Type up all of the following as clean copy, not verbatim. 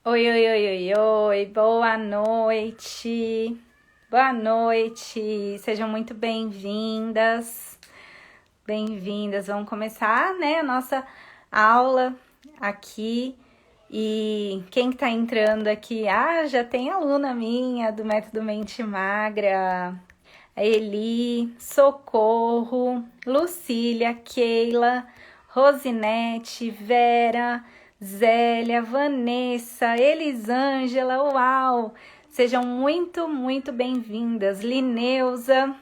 Oi, oi, oi, oi, oi, boa noite, boa noite, sejam muito bem-vindas, bem-vindas. Vamos começar, né, a nossa aula aqui. E quem que tá entrando aqui? Ah, já tem aluna minha do Método Mente Magra, a Eli, Socorro, Lucília, Keila, Rosinete, Vera, Zélia, Vanessa, Elisângela, uau! Sejam muito, muito bem-vindas. Lineuza,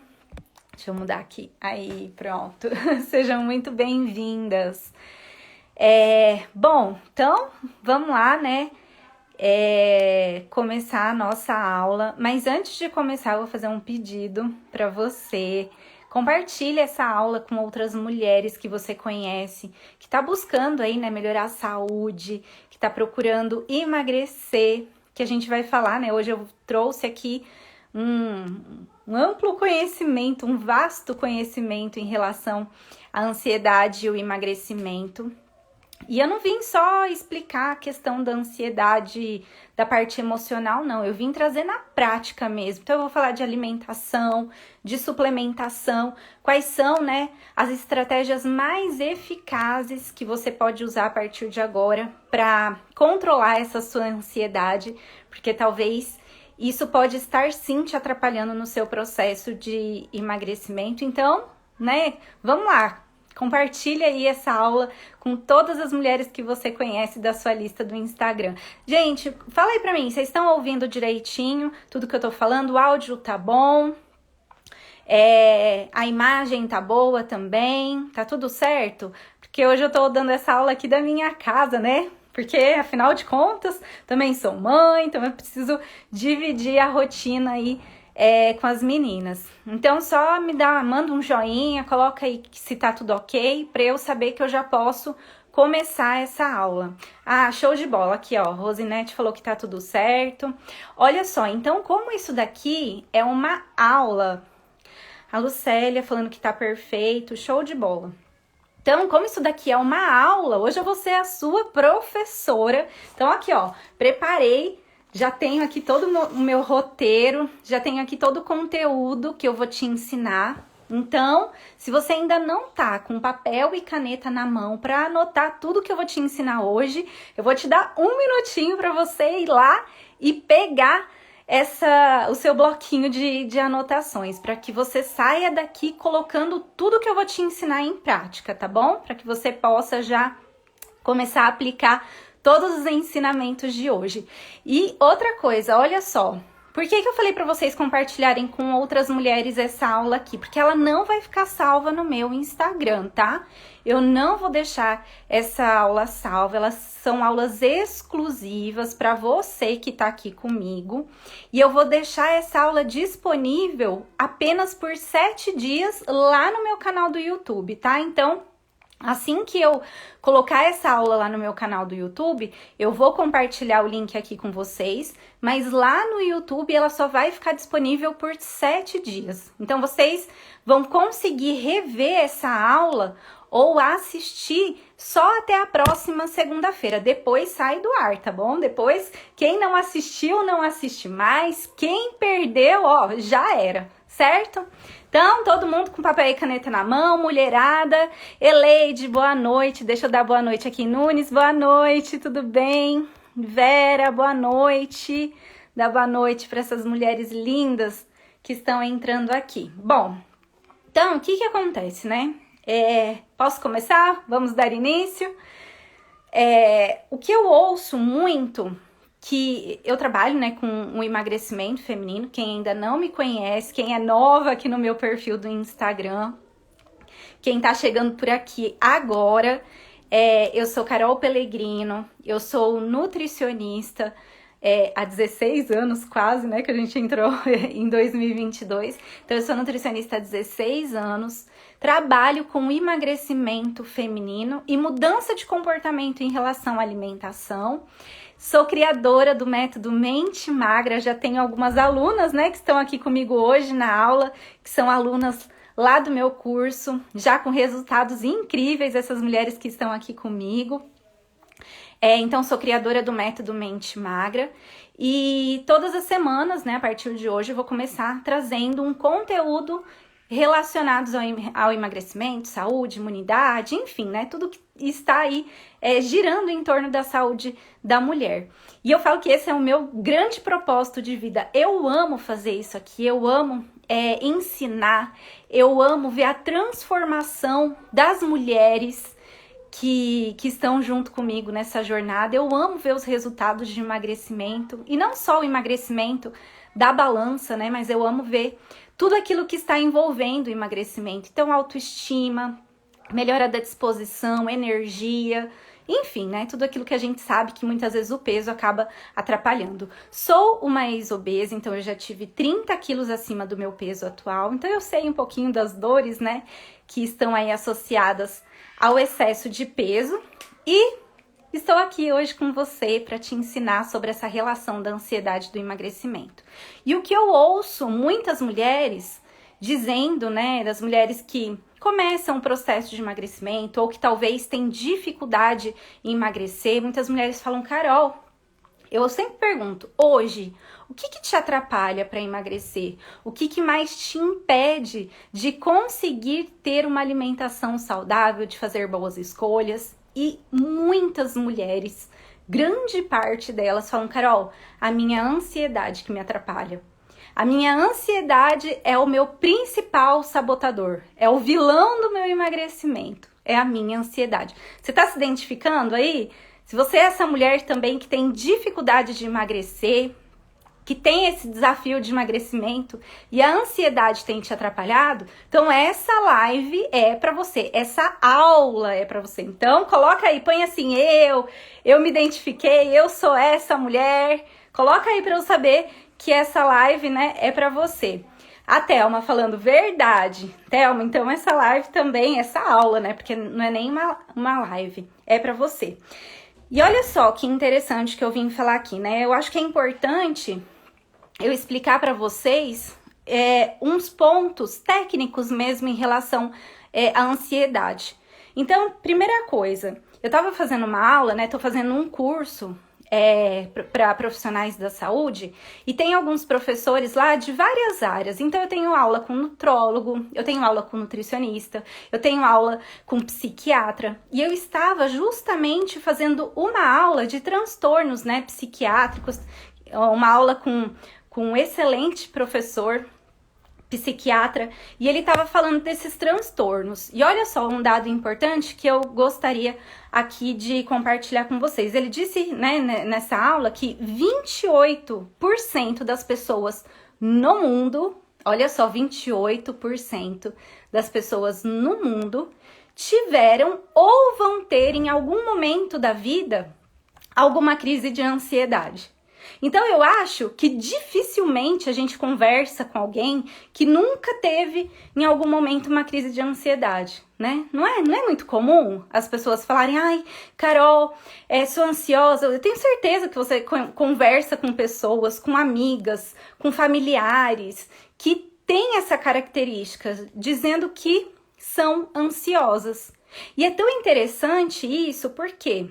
deixa eu mudar aqui. Aí, pronto. Sejam muito bem-vindas. Bom, então, vamos lá, né? Começar a nossa aula, mas antes de começar eu vou fazer um pedido para você. Compartilhe essa aula com outras mulheres que você conhece, que está buscando aí, né, melhorar a saúde, que está procurando emagrecer, que a gente vai falar, né? Hoje eu trouxe aqui um amplo conhecimento, um vasto conhecimento em relação à ansiedade e o emagrecimento. E eu não vim só explicar a questão da ansiedade, da parte emocional, não. Eu vim trazer na prática mesmo. Então, eu vou falar de alimentação, de suplementação, quais são, né, as estratégias mais eficazes que você pode usar a partir de agora para controlar essa sua ansiedade, porque talvez isso pode estar sim te atrapalhando no seu processo de emagrecimento. Então, né, vamos lá. Compartilha aí essa aula com todas as mulheres que você conhece da sua lista do Instagram. Gente, fala aí pra mim, vocês estão ouvindo direitinho tudo que eu tô falando? O áudio tá bom? A imagem tá boa também? Tá tudo certo? Porque hoje eu tô dando essa aula aqui da minha casa, né? Porque, afinal de contas, também sou mãe, então eu preciso dividir a rotina aí com as meninas. Então só manda um joinha, coloca aí se tá tudo ok, pra eu saber que eu já posso começar essa aula. Ah, show de bola, aqui ó, Rosinete falou que tá tudo certo. Olha só, então como isso daqui é uma aula, a Lucélia falando que tá perfeito, show de bola. Então, como isso daqui é uma aula, hoje eu vou ser a sua professora. Então aqui ó, preparei. Já tenho aqui todo o meu roteiro, já tenho aqui todo o conteúdo que eu vou te ensinar. Então, se você ainda não tá com papel e caneta na mão para anotar tudo que eu vou te ensinar hoje, eu vou te dar um minutinho para você ir lá e pegar o seu bloquinho de anotações, para que você saia daqui colocando tudo que eu vou te ensinar em prática, tá bom? Para que você possa já começar a aplicar todos os ensinamentos de hoje. E outra coisa, olha só, por que eu falei para vocês compartilharem com outras mulheres essa aula aqui? Porque ela não vai ficar salva no meu Instagram, tá? Eu não vou deixar essa aula salva, elas são aulas exclusivas para você que tá aqui comigo. E eu vou deixar essa aula disponível apenas por 7 dias lá no meu canal do YouTube, tá? Então, assim que eu colocar essa aula lá no meu canal do YouTube, eu vou compartilhar o link aqui com vocês, mas lá no YouTube ela só vai ficar disponível por 7 dias. Então vocês vão conseguir rever essa aula ou assistir só até a próxima segunda-feira. Depois sai do ar, tá bom? Depois, quem não assistiu, não assiste mais. Quem perdeu, ó, já era, certo? Então, todo mundo com papel e caneta na mão, mulherada. Eleide, boa noite. Deixa eu dar boa noite aqui. Nunes, boa noite, tudo bem? Vera, boa noite. Dá boa noite para essas mulheres lindas que estão entrando aqui. Bom, então, o que acontece, né? Posso começar? Vamos dar início? O que eu ouço muito, que eu trabalho, né, com o emagrecimento feminino. Quem ainda não me conhece, quem é nova aqui no meu perfil do Instagram, quem tá chegando por aqui agora, eu sou Carol Pellegrino, eu sou nutricionista há 16 anos quase, né, que a gente entrou em 2022. Então eu sou nutricionista há 16 anos, trabalho com emagrecimento feminino e mudança de comportamento em relação à alimentação. Sou criadora do método Mente Magra, já tenho algumas alunas, né, que estão aqui comigo hoje na aula, que são alunas lá do meu curso, já com resultados incríveis, essas mulheres que estão aqui comigo. Então, sou criadora do método Mente Magra e todas as semanas, né, a partir de hoje, eu vou começar trazendo um conteúdo relacionados ao emagrecimento, saúde, imunidade, enfim, né, tudo que está aí girando em torno da saúde da mulher. E eu falo que esse é o meu grande propósito de vida. Eu amo fazer isso aqui, eu amo ensinar, eu amo ver a transformação das mulheres que estão junto comigo nessa jornada. Eu amo ver os resultados de emagrecimento, e não só o emagrecimento da balança, né? Mas eu amo ver tudo aquilo que está envolvendo o emagrecimento. Então, autoestima, melhora da disposição, energia, enfim, né? Tudo aquilo que a gente sabe que muitas vezes o peso acaba atrapalhando. Sou uma ex-obesa, então eu já tive 30 quilos acima do meu peso atual. Então eu sei um pouquinho das dores, né? Que estão aí associadas ao excesso de peso. E estou aqui hoje com você para te ensinar sobre essa relação da ansiedade e do emagrecimento. E o que eu ouço muitas mulheres dizendo, né, das mulheres que começam um processo de emagrecimento ou que talvez têm dificuldade em emagrecer, muitas mulheres falam: Carol, eu sempre pergunto, hoje, o que te atrapalha para emagrecer? O que mais te impede de conseguir ter uma alimentação saudável, de fazer boas escolhas? E muitas mulheres, grande parte delas, falam: Carol, a minha ansiedade que me atrapalha. A minha ansiedade é o meu principal sabotador, é o vilão do meu emagrecimento, é a minha ansiedade. Você está se identificando aí? Se você é essa mulher também que tem dificuldade de emagrecer, que tem esse desafio de emagrecimento e a ansiedade tem te atrapalhado, então essa live é para você, essa aula é para você. Então coloca aí, põe assim: eu me identifiquei, eu sou essa mulher. Coloca aí para eu saber que essa live, né, é para você. A Thelma falando: verdade. Thelma, então essa live também, essa aula, né, porque não é nem uma live, é para você. E olha só que interessante que eu vim falar aqui, né? Eu acho que é importante eu explicar para vocês uns pontos técnicos mesmo em relação à ansiedade. Então, primeira coisa, eu tava fazendo uma aula, né? Tô fazendo um curso para profissionais da saúde, e tem alguns professores lá de várias áreas. Então eu tenho aula com nutrólogo, eu tenho aula com nutricionista, eu tenho aula com psiquiatra, e eu estava justamente fazendo uma aula de transtornos, né, psiquiátricos, uma aula com um excelente professor psiquiatra, e ele estava falando desses transtornos. E olha só um dado importante que eu gostaria aqui de compartilhar com vocês. Ele disse, né, nessa aula, que 28% das pessoas no mundo, olha só, 28% das pessoas no mundo tiveram ou vão ter em algum momento da vida alguma crise de ansiedade. Então eu acho que dificilmente a gente conversa com alguém que nunca teve em algum momento uma crise de ansiedade, né? Não é muito comum as pessoas falarem: ai, Carol, sou ansiosa. Eu tenho certeza que você conversa com pessoas, com amigas, com familiares que têm essa característica, dizendo que são ansiosas. E é tão interessante isso porque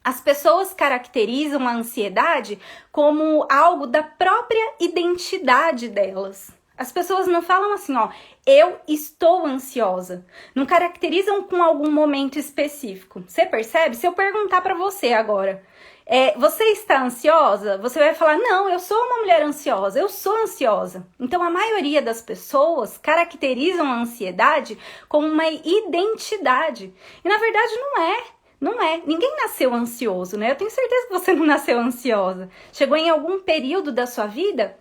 as pessoas caracterizam a ansiedade como algo da própria identidade delas. As pessoas não falam assim, ó, eu estou ansiosa. Não caracterizam com algum momento específico. Você percebe? Se eu perguntar para você agora, você está ansiosa? Você vai falar: não, eu sou uma mulher ansiosa, eu sou ansiosa. Então a maioria das pessoas caracterizam a ansiedade como uma identidade. E na verdade não é. Não é. Ninguém nasceu ansioso, né? Eu tenho certeza que você não nasceu ansiosa. Chegou em algum período da sua vida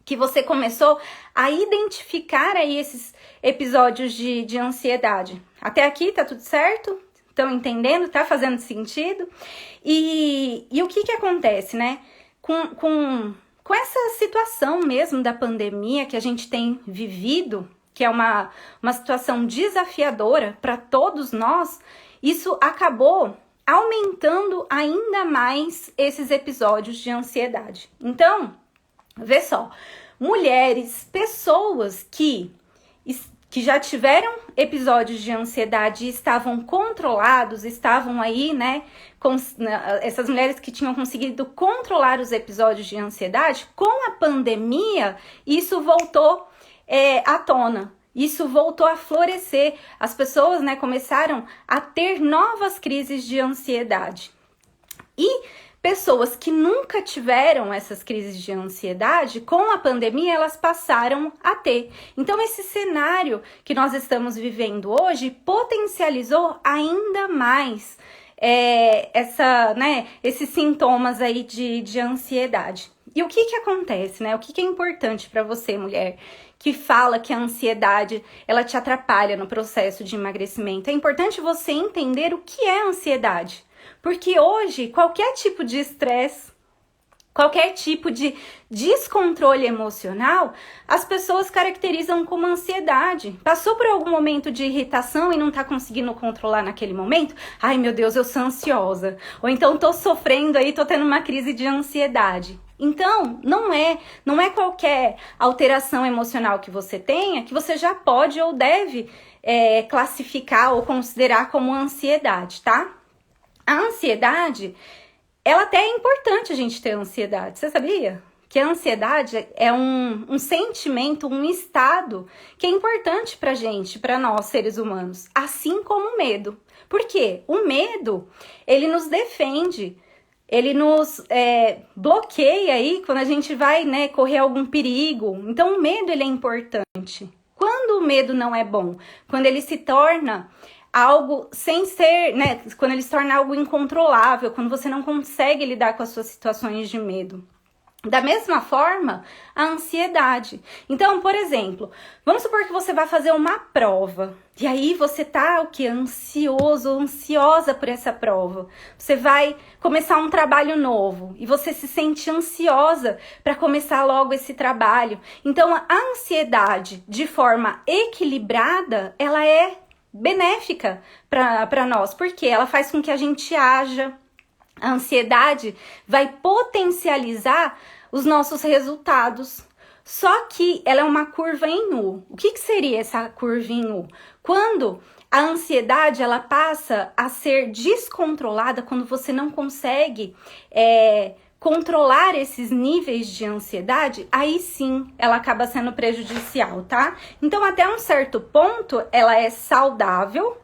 que você começou a identificar aí esses episódios de ansiedade. Até aqui tá tudo certo? Estão entendendo? Tá fazendo sentido? E o que acontece, né? Com essa situação mesmo da pandemia que a gente tem vivido, que é uma situação desafiadora para todos nós, isso acabou aumentando ainda mais esses episódios de ansiedade. Então, vê só, mulheres, pessoas que que já tiveram episódios de ansiedade e estavam controlados, estavam aí, né, essas mulheres que tinham conseguido controlar os episódios de ansiedade, com a pandemia, isso voltou à tona. Isso voltou a florescer. As pessoas, né, começaram a ter novas crises de ansiedade. E pessoas que nunca tiveram essas crises de ansiedade, com a pandemia, elas passaram a ter. Então, esse cenário que nós estamos vivendo hoje potencializou ainda mais esses sintomas aí de ansiedade. E o que acontece, né? O que é importante para você, mulher, que fala que a ansiedade, ela te atrapalha no processo de emagrecimento? É importante você entender o que é ansiedade. Porque hoje, qualquer tipo de estresse, qualquer tipo de descontrole emocional, as pessoas caracterizam como ansiedade. Passou por algum momento de irritação e não tá conseguindo controlar naquele momento? Ai, meu Deus, eu sou ansiosa. Ou então tô sofrendo aí, tô tendo uma crise de ansiedade. Então, não é qualquer alteração emocional que você tenha que você já pode ou deve classificar ou considerar como ansiedade, tá? A ansiedade, ela até é importante a gente ter ansiedade. Você sabia? Que a ansiedade é um sentimento, um estado que é importante pra gente, pra nós seres humanos, assim como o medo. Por quê? O medo, ele nos defende, ele nos bloqueia aí quando a gente vai, né, correr algum perigo. Então, o medo, ele é importante. Quando o medo não é bom? Quando ele se torna algo sem ser, né, quando ele se torna algo incontrolável, quando você não consegue lidar com as suas situações de medo. Da mesma forma, a ansiedade. Então, por exemplo, vamos supor que você vai fazer uma prova. E aí você tá o quê? Ansioso, ansiosa por essa prova. Você vai começar um trabalho novo e você se sente ansiosa para começar logo esse trabalho. Então, a ansiedade, de forma equilibrada, ela é benéfica para nós, porque ela faz com que a gente haja. A ansiedade vai potencializar os nossos resultados. Só que ela é uma curva em U. O que seria essa curva em U? Quando a ansiedade ela passa a ser descontrolada, quando você não consegue controlar esses níveis de ansiedade, aí sim ela acaba sendo prejudicial, tá? Então, até um certo ponto, ela é saudável,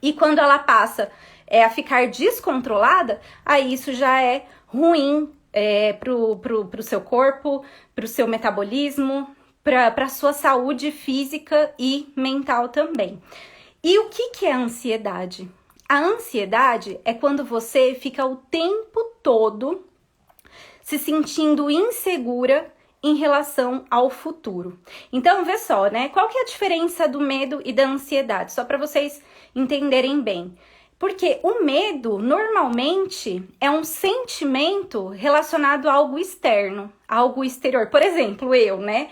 e quando ela passa a ficar descontrolada, aí isso já é ruim pro seu corpo, pro seu metabolismo, pra sua saúde física e mental também. E o que é a ansiedade? A ansiedade é quando você fica o tempo todo se sentindo insegura em relação ao futuro. Então, vê só, né? Qual que é a diferença do medo e da ansiedade? Só para vocês entenderem bem. Porque o medo, normalmente, é um sentimento relacionado a algo externo, a algo exterior. Por exemplo, né?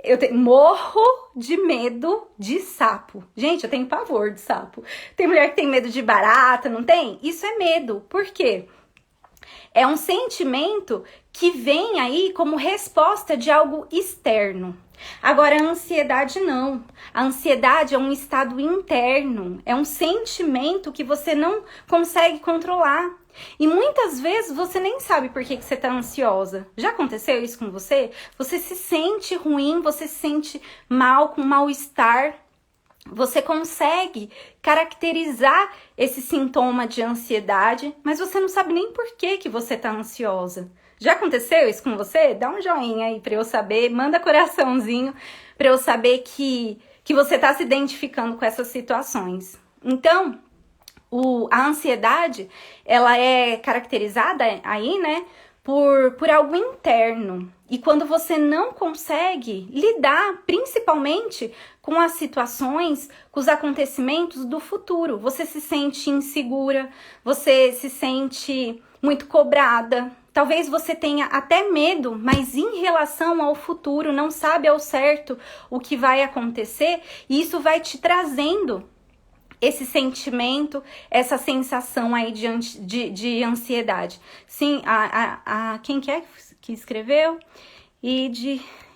Eu morro de medo de sapo. Gente, eu tenho pavor de sapo. Tem mulher que tem medo de barata, não tem? Isso é medo. Por quê? É um sentimento que vem aí como resposta de algo externo. Agora, a ansiedade não. A ansiedade é um estado interno, é um sentimento que você não consegue controlar. E muitas vezes você nem sabe por que você está ansiosa. Já aconteceu isso com você? Você se sente ruim, você se sente mal, com mal-estar. Você consegue caracterizar esse sintoma de ansiedade, mas você não sabe nem por que você está ansiosa. Já aconteceu isso com você? Dá um joinha aí para eu saber, manda coraçãozinho para eu saber que você está se identificando com essas situações. Então, a ansiedade, ela é caracterizada aí, né, por algo interno. E quando você não consegue lidar, principalmente com as situações, com os acontecimentos do futuro, você se sente insegura, você se sente muito cobrada. Talvez você tenha até medo, mas em relação ao futuro, não sabe ao certo o que vai acontecer, e isso vai te trazendo esse sentimento, essa sensação aí de ansiedade. Sim, quem que escreveu?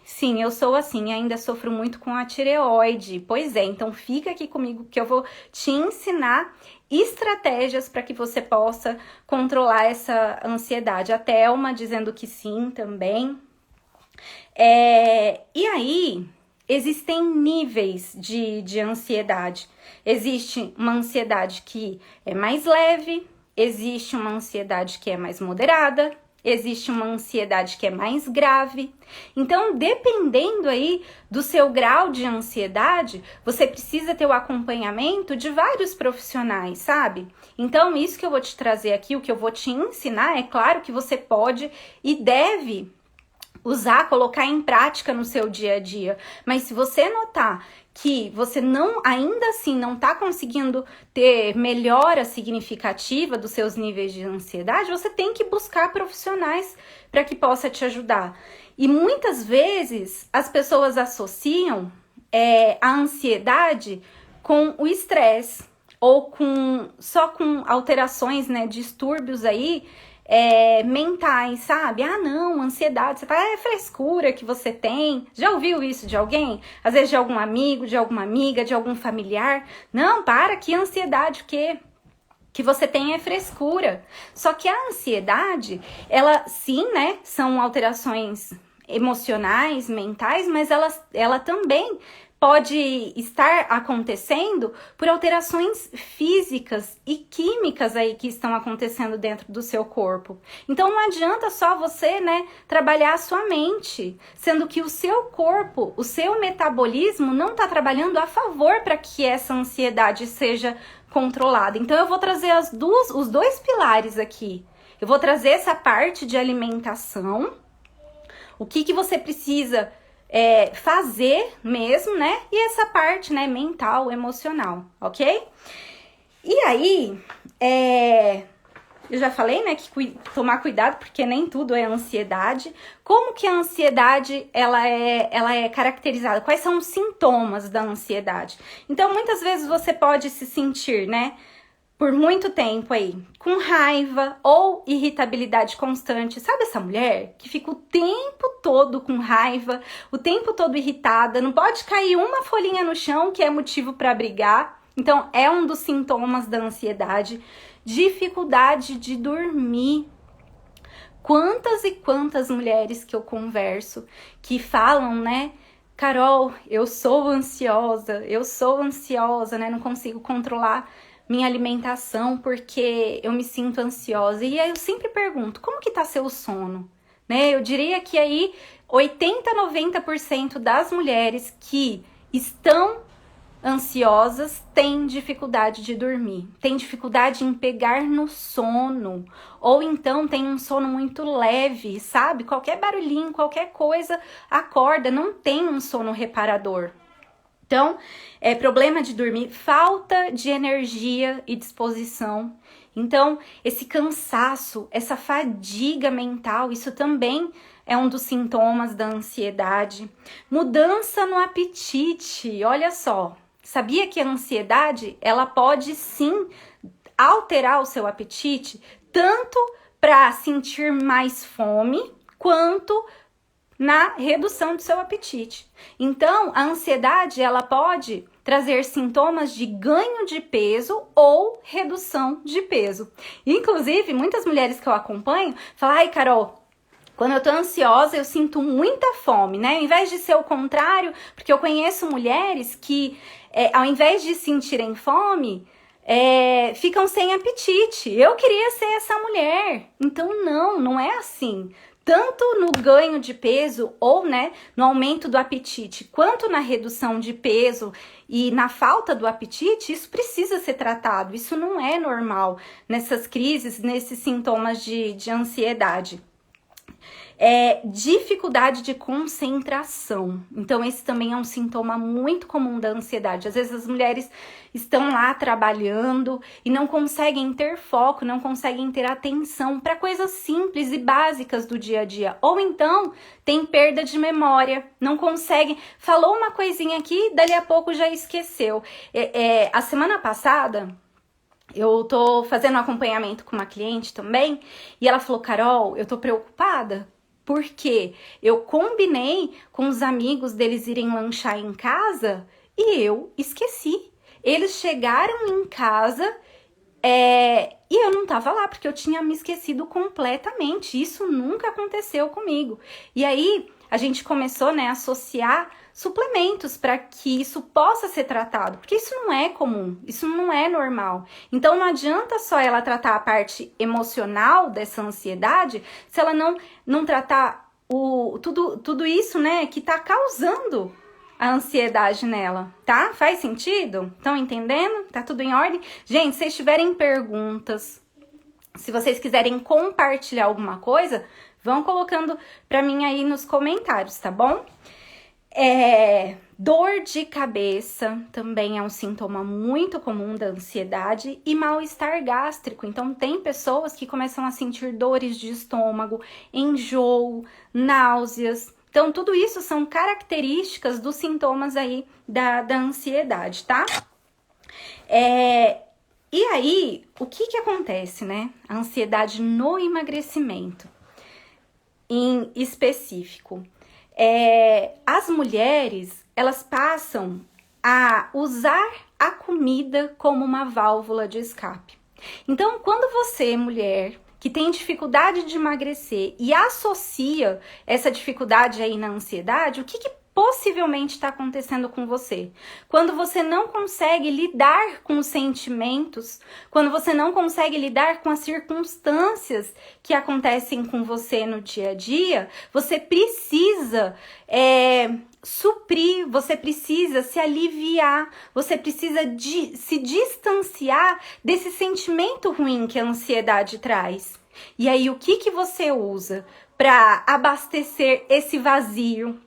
Sim, eu sou assim, ainda sofro muito com a tireoide. Pois é, então fica aqui comigo que eu vou te ensinar estratégias para que você possa controlar essa ansiedade. A Thelma dizendo que sim também. E aí, existem níveis de ansiedade. Existe uma ansiedade que é mais leve, existe uma ansiedade que é mais moderada, existe uma ansiedade que é mais grave. Então, dependendo aí do seu grau de ansiedade, você precisa ter o acompanhamento de vários profissionais, sabe? Então, isso que eu vou te trazer aqui, o que eu vou te ensinar, é claro que você pode e deve usar, colocar em prática no seu dia a dia. Mas se você notar que você ainda assim não está conseguindo ter melhora significativa dos seus níveis de ansiedade, você tem que buscar profissionais para que possa te ajudar. E muitas vezes as pessoas associam a ansiedade com o estresse ou só com alterações, né, distúrbios aí mentais, sabe? Ah, não, ansiedade, você é frescura que você tem. Já ouviu isso de alguém? Às vezes de algum amigo, de alguma amiga, de algum familiar. Não, para, que ansiedade, o quê? Que você tem é frescura. Só que a ansiedade, ela sim, né, são alterações emocionais, mentais, mas ela também pode estar acontecendo por alterações físicas e químicas aí que estão acontecendo dentro do seu corpo. Então não adianta só você, né, trabalhar a sua mente, sendo que o seu corpo, o seu metabolismo não está trabalhando a favor para que essa ansiedade seja controlada. Então eu vou trazer os dois pilares aqui. Eu vou trazer essa parte de alimentação, o que você precisa fazer mesmo, né? E essa parte, né, mental, emocional, ok? E aí, eu já falei, né, que tomar cuidado, porque nem tudo é ansiedade. Como que a ansiedade, ela é caracterizada? Quais são os sintomas da ansiedade? Então, muitas vezes você pode se sentir, né, por muito tempo aí, com raiva ou irritabilidade constante. Sabe essa mulher que fica o tempo todo com raiva, o tempo todo irritada, não pode cair uma folhinha no chão que é motivo para brigar? Então, é um dos sintomas da ansiedade. Dificuldade de dormir. Quantas e quantas mulheres que eu converso que falam, né? Carol, eu sou ansiosa, né? Não consigo controlar minha alimentação porque eu me sinto ansiosa. E aí eu sempre pergunto, como que tá seu sono? Né? Eu diria que aí 80, 90% das mulheres que estão ansiosas têm dificuldade de dormir, têm dificuldade em pegar no sono, ou então tem um sono muito leve, sabe? Qualquer barulhinho, qualquer coisa, acorda, não tem um sono reparador. Então, problema de dormir, falta de energia e disposição. Então, esse cansaço, essa fadiga mental, isso também é um dos sintomas da ansiedade. Mudança no apetite, olha só. Sabia que a ansiedade, ela pode sim alterar o seu apetite, tanto para sentir mais fome, quanto na redução do seu apetite. Então, a ansiedade, ela pode trazer sintomas de ganho de peso ou redução de peso. Inclusive, muitas mulheres que eu acompanho falam, ai, Carol, quando eu tô ansiosa, eu sinto muita fome, né? Ao invés de ser o contrário, porque eu conheço mulheres que, ao invés de sentirem fome, ficam sem apetite. Eu queria ser essa mulher. Então, não é assim. Tanto no ganho de peso ou, né, no aumento do apetite, quanto na redução de peso e na falta do apetite, isso precisa ser tratado. Isso não é normal nessas crises, nesses sintomas de ansiedade. Dificuldade de concentração. Então, esse também é um sintoma muito comum da ansiedade. Às vezes as mulheres estão lá trabalhando e não conseguem ter foco, não conseguem ter atenção para coisas simples e básicas do dia a dia. Ou então, tem perda de memória, não conseguem. Falou uma coisinha aqui, dali a pouco já esqueceu. A semana passada, eu tô fazendo um acompanhamento com uma cliente também, e ela falou, Carol, eu tô preocupada, Porque eu combinei com os amigos deles irem lanchar em casa e eu esqueci. Eles chegaram em casa e eu não tava lá, porque eu tinha me esquecido completamente. Isso nunca aconteceu comigo. E aí a gente começou, né, a associar suplementos para que isso possa ser tratado, porque isso não é comum, isso não é normal. Então não adianta só ela tratar a parte emocional dessa ansiedade se ela não tratar tudo isso, né, que tá causando a ansiedade nela, tá? Faz sentido? Estão entendendo? Tá tudo em ordem? Gente, se vocês tiverem perguntas, se vocês quiserem compartilhar alguma coisa, vão colocando pra mim aí nos comentários, tá bom? Dor de cabeça também é um sintoma muito comum da ansiedade e mal-estar gástrico. Então, tem pessoas que começam a sentir dores de estômago, enjoo, náuseas. Então, tudo isso são características dos sintomas aí da ansiedade, tá? E aí, o que acontece, né? A ansiedade no emagrecimento, em específico. As mulheres, elas passam a usar a comida como uma válvula de escape. Então, quando você, mulher, que tem dificuldade de emagrecer e associa essa dificuldade aí na ansiedade, o que possivelmente está acontecendo com você? Quando você não consegue lidar com os sentimentos, quando você não consegue lidar com as circunstâncias que acontecem com você no dia a dia, você precisa suprir, você precisa se aliviar, você precisa se distanciar desse sentimento ruim que a ansiedade traz. E aí, o que você usa para abastecer esse vazio?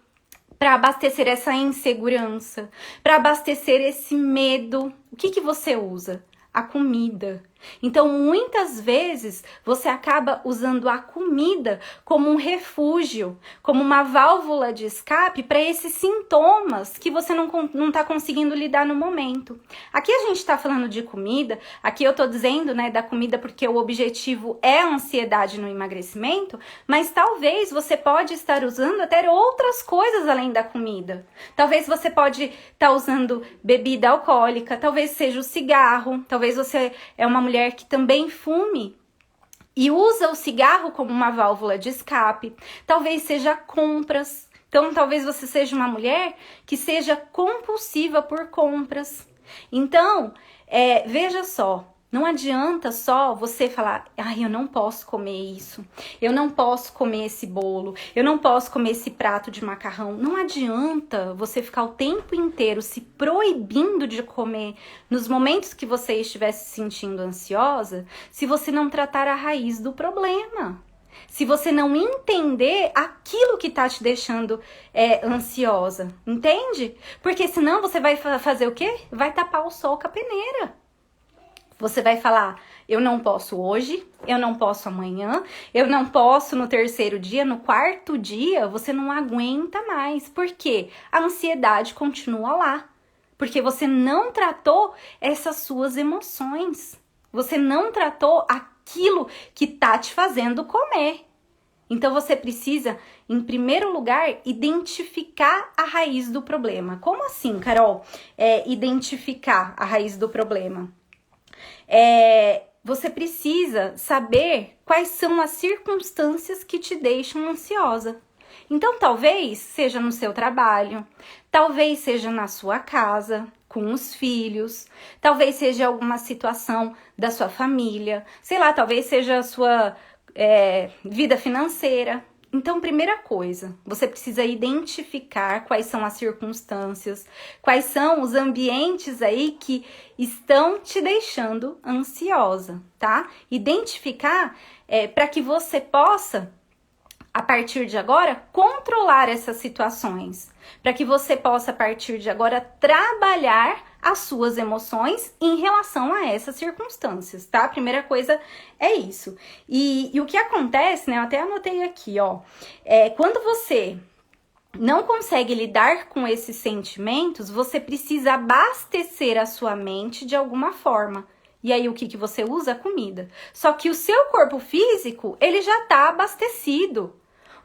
Para abastecer essa insegurança, para abastecer esse medo, o que você usa? A comida. Então, muitas vezes, você acaba usando a comida como um refúgio, como uma válvula de escape para esses sintomas que você não está conseguindo lidar no momento. Aqui a gente está falando de comida, aqui eu estou dizendo, né, da comida porque o objetivo é a ansiedade no emagrecimento, mas talvez você pode estar usando até outras coisas além da comida. Talvez você pode estar usando bebida alcoólica, talvez seja o cigarro, talvez você é uma mulher que também fume e usa o cigarro como uma válvula de escape, talvez seja compras. Então, talvez você seja uma mulher que seja compulsiva por compras. Então, veja só, não adianta só você falar, eu não posso comer isso, eu não posso comer esse bolo, eu não posso comer esse prato de macarrão. Não adianta você ficar o tempo inteiro se proibindo de comer nos momentos que você estiver se sentindo ansiosa, se você não tratar a raiz do problema. Se você não entender aquilo que tá te deixando ansiosa, entende? Porque senão você vai fazer o quê? Vai tapar o sol com a peneira. Você vai falar, eu não posso hoje, eu não posso amanhã, eu não posso no terceiro dia, no quarto dia, você não aguenta mais. Por quê? A ansiedade continua lá. Porque você não tratou essas suas emoções. Você não tratou aquilo que tá te fazendo comer. Então você precisa, em primeiro lugar, identificar a raiz do problema. Como assim, Carol? Identificar a raiz do problema. Você precisa saber quais são as circunstâncias que te deixam ansiosa. Então, talvez seja no seu trabalho, talvez seja na sua casa, com os filhos, talvez seja alguma situação da sua família, sei lá, talvez seja a sua vida financeira. Então, primeira coisa, você precisa identificar quais são as circunstâncias, quais são os ambientes aí que estão te deixando ansiosa, tá? Identificar para que você possa, a partir de agora, controlar essas situações, para que você possa, a partir de agora, trabalhar as suas emoções em relação a essas circunstâncias, tá? A primeira coisa é isso. E o que acontece, né? Eu até anotei aqui, ó. Quando você não consegue lidar com esses sentimentos, você precisa abastecer a sua mente de alguma forma. E aí, o que você usa? A comida. Só que o seu corpo físico, ele já tá abastecido.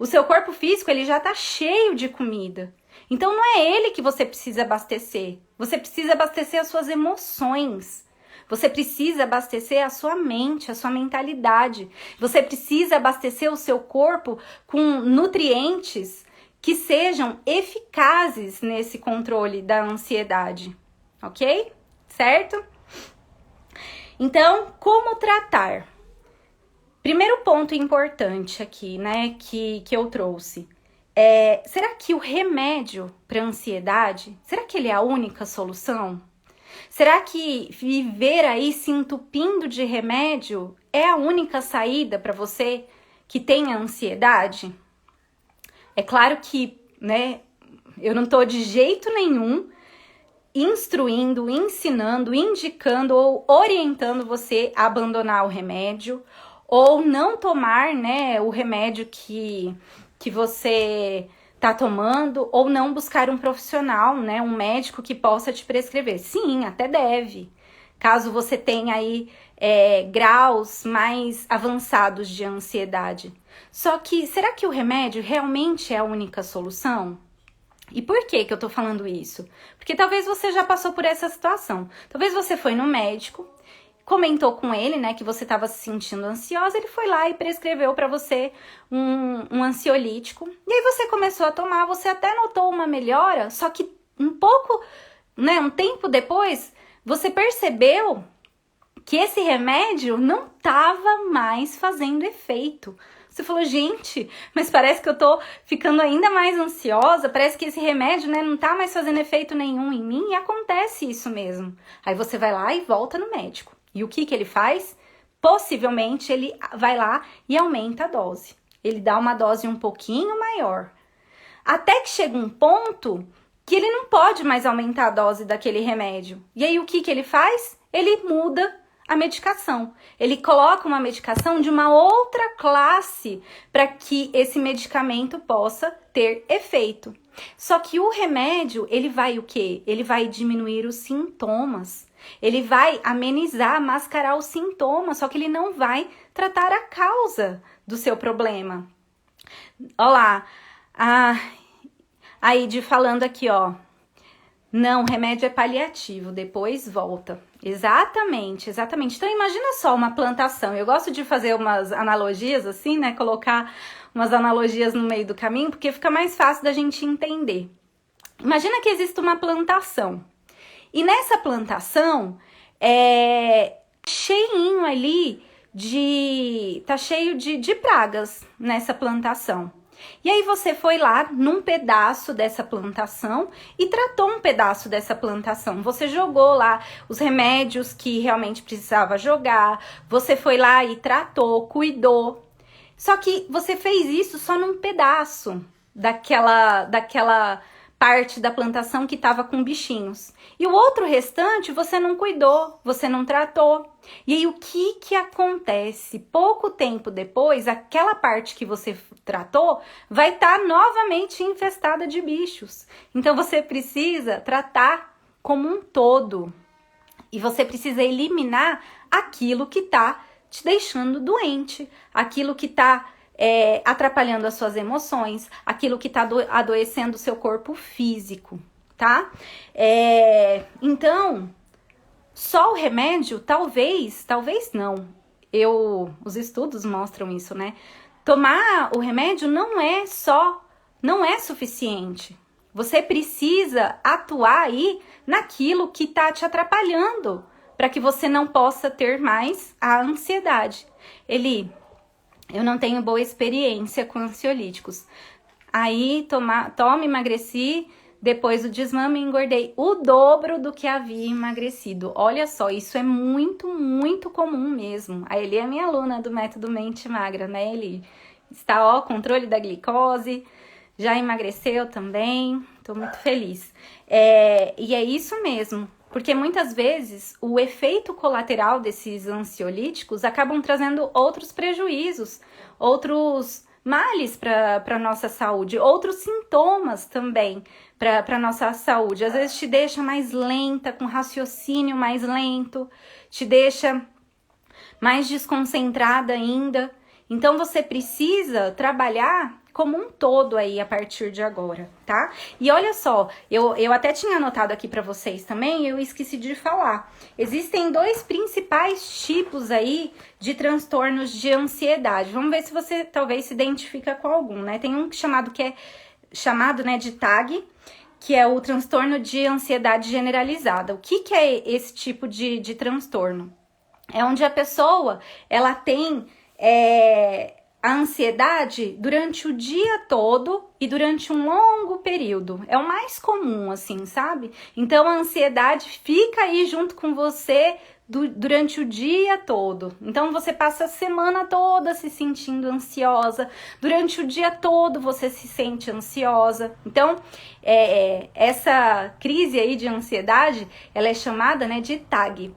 O seu corpo físico, ele já tá cheio de comida. Então não é ele que você precisa abastecer. Você precisa abastecer as suas emoções. Você precisa abastecer a sua mente, a sua mentalidade. Você precisa abastecer o seu corpo com nutrientes que sejam eficazes nesse controle da ansiedade, ok? Certo? Então, como tratar? Primeiro ponto importante aqui, né, que eu trouxe. Será que o remédio para ansiedade, será que ele é a única solução? Será que viver aí se entupindo de remédio é a única saída para você que tem ansiedade? É claro que, né, eu não tô de jeito nenhum instruindo, ensinando, indicando ou orientando você a abandonar o remédio ou não tomar, né, o remédio que você tá tomando, ou não buscar um profissional, né, um médico que possa te prescrever. Sim, até deve. Caso você tenha aí graus mais avançados de ansiedade. Só que, será que o remédio realmente é a única solução? E por que eu tô falando isso? Porque talvez você já passou por essa situação. Talvez você foi no médico, comentou com ele, né, que você estava se sentindo ansiosa, ele foi lá e prescreveu para você um ansiolítico. E aí você começou a tomar, você até notou uma melhora, só que um pouco, né, um tempo depois, você percebeu que esse remédio não estava mais fazendo efeito. Você falou, gente, mas parece que eu tô ficando ainda mais ansiosa, parece que esse remédio, né, não tá mais fazendo efeito nenhum em mim, e acontece isso mesmo. Aí você vai lá e volta no médico. E o que ele faz? Possivelmente ele vai lá e aumenta a dose. Ele dá uma dose um pouquinho maior. Até que chega um ponto que ele não pode mais aumentar a dose daquele remédio. E aí o que ele faz? Ele muda a medicação. Ele coloca uma medicação de uma outra classe para que esse medicamento possa ter efeito. Só que o remédio, ele vai o quê? Ele vai diminuir os sintomas. Ele vai amenizar, mascarar os sintomas, só que ele não vai tratar a causa do seu problema. Olha lá, a Ide falando aqui, ó. Não, remédio é paliativo, depois volta. Exatamente, exatamente. Então imagina só uma plantação. Eu gosto de fazer umas analogias assim, né? Colocar umas analogias no meio do caminho, porque fica mais fácil da gente entender. Imagina que existe uma plantação. E nessa plantação, cheinho ali tá cheio de pragas nessa plantação. E aí você foi lá num pedaço dessa plantação e tratou um pedaço dessa plantação. Você jogou lá os remédios que realmente precisava jogar, você foi lá e tratou, cuidou. Só que você fez isso só num pedaço daquela parte da plantação que estava com bichinhos. E o outro restante você não cuidou, você não tratou. E aí o que acontece? Pouco tempo depois, aquela parte que você tratou vai estar novamente infestada de bichos. Então você precisa tratar como um todo. E você precisa eliminar aquilo que está te deixando doente, aquilo que está atrapalhando as suas emoções, aquilo que está adoecendo o seu corpo físico, tá? Então, só o remédio, talvez não. Os estudos mostram isso, né? Tomar o remédio não é suficiente. Você precisa atuar aí naquilo que está te atrapalhando, para que você não possa ter mais a ansiedade. Eu não tenho boa experiência com ansiolíticos. Aí, emagreci, depois do desmame engordei o dobro do que havia emagrecido. Olha só, isso é muito, muito comum mesmo. A Eli é minha aluna do método Mente Magra, né, Eli? Está, controle da glicose, já emagreceu também, tô muito feliz. E é isso mesmo. Porque muitas vezes o efeito colateral desses ansiolíticos acabam trazendo outros prejuízos, outros males para a nossa saúde, outros sintomas também para a nossa saúde. Às vezes te deixa mais lenta, com raciocínio mais lento, te deixa mais desconcentrada ainda. Então você precisa trabalhar como um todo aí a partir de agora, tá? E olha só, eu até tinha anotado aqui pra vocês também, eu esqueci de falar. Existem 2 principais tipos aí de transtornos de ansiedade. Vamos ver se você talvez se identifica com algum, né? Tem um que é chamado, né, de TAG, que é o transtorno de ansiedade generalizada. O que é esse tipo de transtorno? É onde a pessoa, ela tem a ansiedade durante o dia todo e durante um longo período. É o mais comum, assim, sabe? Então, a ansiedade fica aí junto com você durante o dia todo. Então, você passa a semana toda se sentindo ansiosa. Durante o dia todo, você se sente ansiosa. Então, essa crise aí de ansiedade, ela é chamada, né, de TAG.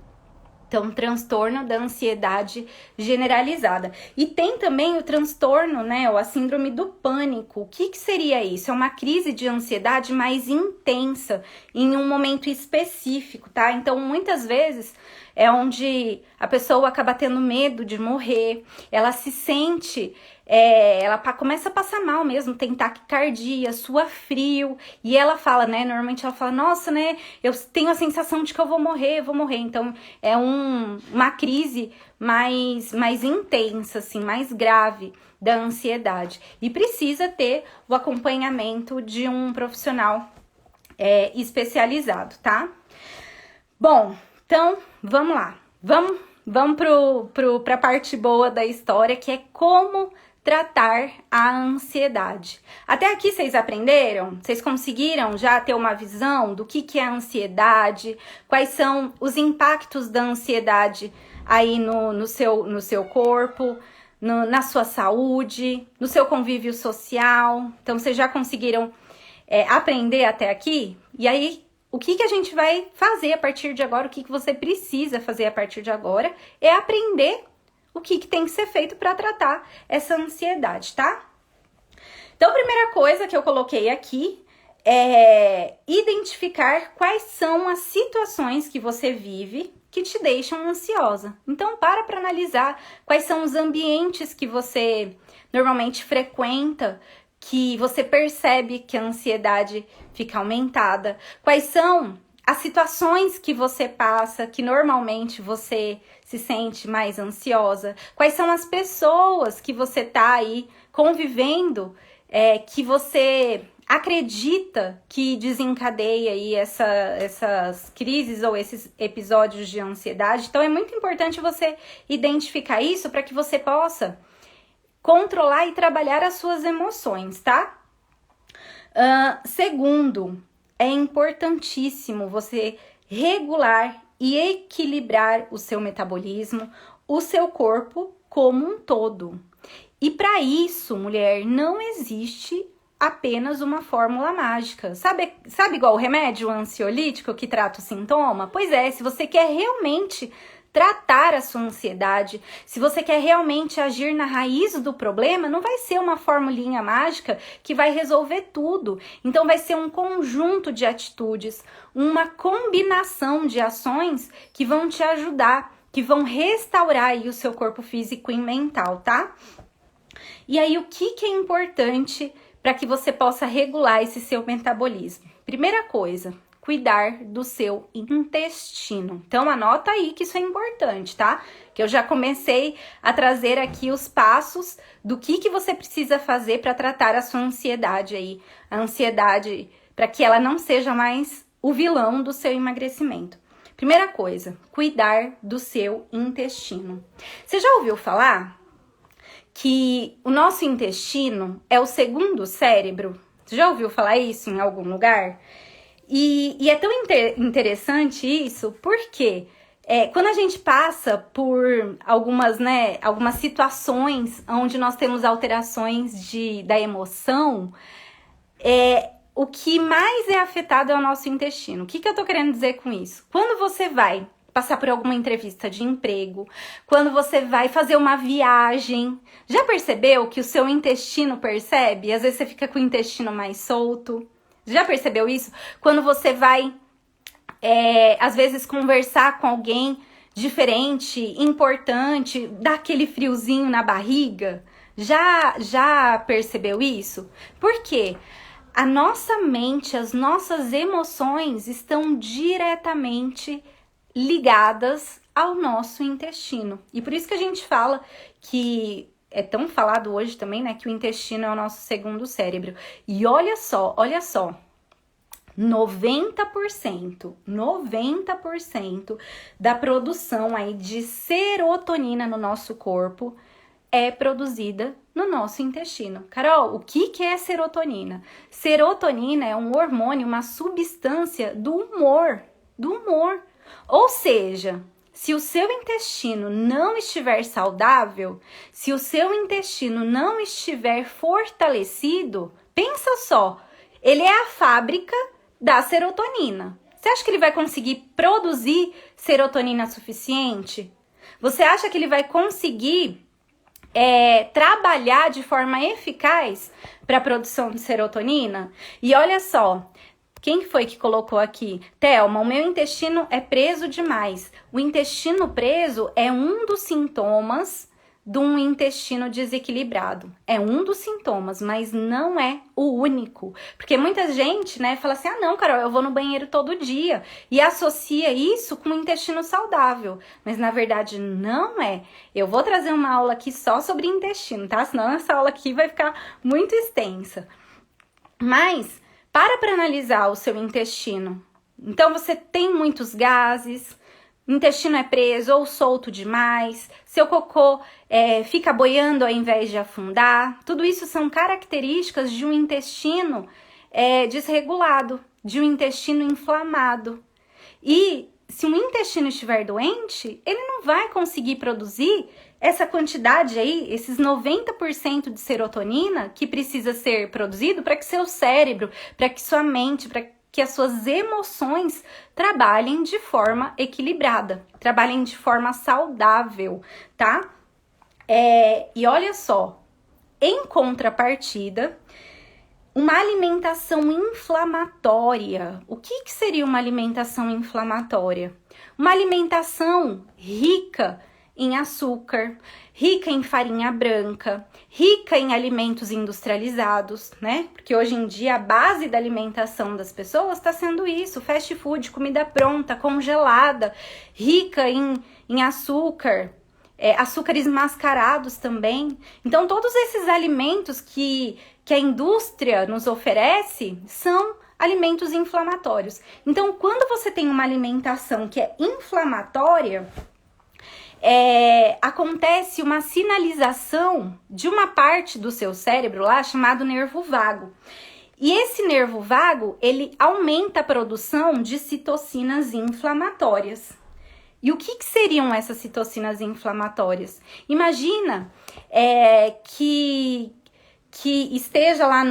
Então, transtorno da ansiedade generalizada. E tem também o transtorno, né, ou a síndrome do pânico. O que seria isso? É uma crise de ansiedade mais intensa em um momento específico, tá? Então, muitas vezes é onde a pessoa acaba tendo medo de morrer, ela se sente, ela começa a passar mal mesmo, tem taquicardia, sua frio, e ela fala, né, normalmente ela fala, nossa, né, eu tenho a sensação de que eu vou morrer. Então é uma crise mais intensa, assim, mais grave da ansiedade, e precisa ter o acompanhamento de um profissional especializado, tá? Bom, então, vamos lá. Vamos para a parte boa da história, que é como tratar a ansiedade. Até aqui vocês aprenderam? Vocês conseguiram já ter uma visão do que é a ansiedade? Quais são os impactos da ansiedade aí no seu corpo, na sua saúde, no seu convívio social? Então, vocês já conseguiram aprender até aqui? E aí, o que a gente vai fazer a partir de agora, o que você precisa fazer a partir de agora, é aprender o que tem que ser feito para tratar essa ansiedade, tá? Então, a primeira coisa que eu coloquei aqui é identificar quais são as situações que você vive que te deixam ansiosa. Então, para analisar quais são os ambientes que você normalmente frequenta, que você percebe que a ansiedade fica aumentada. Quais são as situações que você passa, que normalmente você se sente mais ansiosa? Quais são as pessoas que você tá aí convivendo, que você acredita que desencadeia aí essas crises ou esses episódios de ansiedade? Então, é muito importante você identificar isso para que você possa controlar e trabalhar as suas emoções, tá? Segundo, é importantíssimo você regular e equilibrar o seu metabolismo, o seu corpo como um todo. E para isso, mulher, não existe apenas uma fórmula mágica. Sabe igual o remédio ansiolítico que trata o sintoma? Pois é, se você quer realmente tratar a sua ansiedade, se você quer realmente agir na raiz do problema, não vai ser uma formulinha mágica que vai resolver tudo. Então vai ser um conjunto de atitudes, uma combinação de ações que vão te ajudar, que vão restaurar aí o seu corpo físico e mental, tá? E aí, o que é importante para que você possa regular esse seu metabolismo? Primeira coisa, cuidar do seu intestino. Então, anota aí que isso é importante, tá? Que eu já comecei a trazer aqui os passos do que você precisa fazer para tratar a sua ansiedade aí. A ansiedade, para que ela não seja mais o vilão do seu emagrecimento. Primeira coisa, cuidar do seu intestino. Você já ouviu falar que o nosso intestino é o segundo cérebro? Você já ouviu falar isso em algum lugar? E é tão interessante isso, porque quando a gente passa por algumas situações onde nós temos alterações da emoção, o que mais é afetado é o nosso intestino. O que eu tô querendo dizer com isso? Quando você vai passar por alguma entrevista de emprego, quando você vai fazer uma viagem, já percebeu que o seu intestino percebe? Às vezes você fica com o intestino mais solto. Já percebeu isso? Quando você vai, às vezes, conversar com alguém diferente, importante, dá aquele friozinho na barriga? Já percebeu isso? Por quê? A nossa mente, as nossas emoções estão diretamente ligadas ao nosso intestino. E por isso que a gente fala que é tão falado hoje também, né, que o intestino é o nosso segundo cérebro. E olha só, 90% da produção aí de serotonina no nosso corpo é produzida no nosso intestino. Carol, o que é serotonina? Serotonina é um hormônio, uma substância do humor, Ou seja, se o seu intestino não estiver saudável, se o seu intestino não estiver fortalecido, pensa só, ele é a fábrica da serotonina. Você acha que ele vai conseguir produzir serotonina suficiente? Você acha que ele vai conseguir trabalhar de forma eficaz para a produção de serotonina? E olha só, quem foi que colocou aqui? Thelma, o meu intestino é preso demais. O intestino preso é um dos sintomas de um intestino desequilibrado. É um dos sintomas, mas não é o único. Porque muita gente, né, fala assim, não, Carol, eu vou no banheiro todo dia. E associa isso com um intestino saudável. Mas na verdade não é. Eu vou trazer uma aula aqui só sobre intestino, tá? Senão essa aula aqui vai ficar muito extensa. Mas para analisar o seu intestino. Então você tem muitos gases, intestino é preso ou solto demais, seu cocô fica boiando ao invés de afundar. Tudo isso são características de um intestino desregulado, de um intestino inflamado. E se um intestino estiver doente, ele não vai conseguir produzir essa quantidade aí, esses 90% de serotonina que precisa ser produzido para que seu cérebro, para que sua mente, para que as suas emoções trabalhem de forma equilibrada, trabalhem de forma saudável, tá? E olha só, em contrapartida, uma alimentação inflamatória. O que seria uma alimentação inflamatória? Uma alimentação rica em açúcar, rica em farinha branca, rica em alimentos industrializados, né? Porque hoje em dia a base da alimentação das pessoas está sendo isso, fast food, comida pronta, congelada, rica em açúcar, açúcares mascarados também. Então todos esses alimentos que a indústria nos oferece são alimentos inflamatórios. Então quando você tem uma alimentação que é inflamatória, acontece uma sinalização de uma parte do seu cérebro lá chamado nervo vago. E esse nervo vago, ele aumenta a produção de citocinas inflamatórias. E o que seriam essas citocinas inflamatórias? Imagina que esteja lá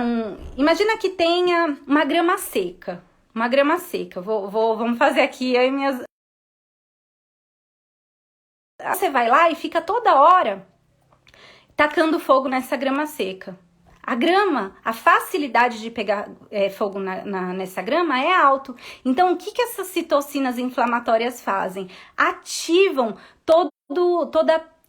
Imagina que tenha uma grama seca. Vamos fazer aqui aí minhas... Você vai lá e fica toda hora tacando fogo nessa grama seca. A grama, a facilidade de pegar fogo nessa grama é alto. Então, o que essas citocinas inflamatórias fazem? Ativam todas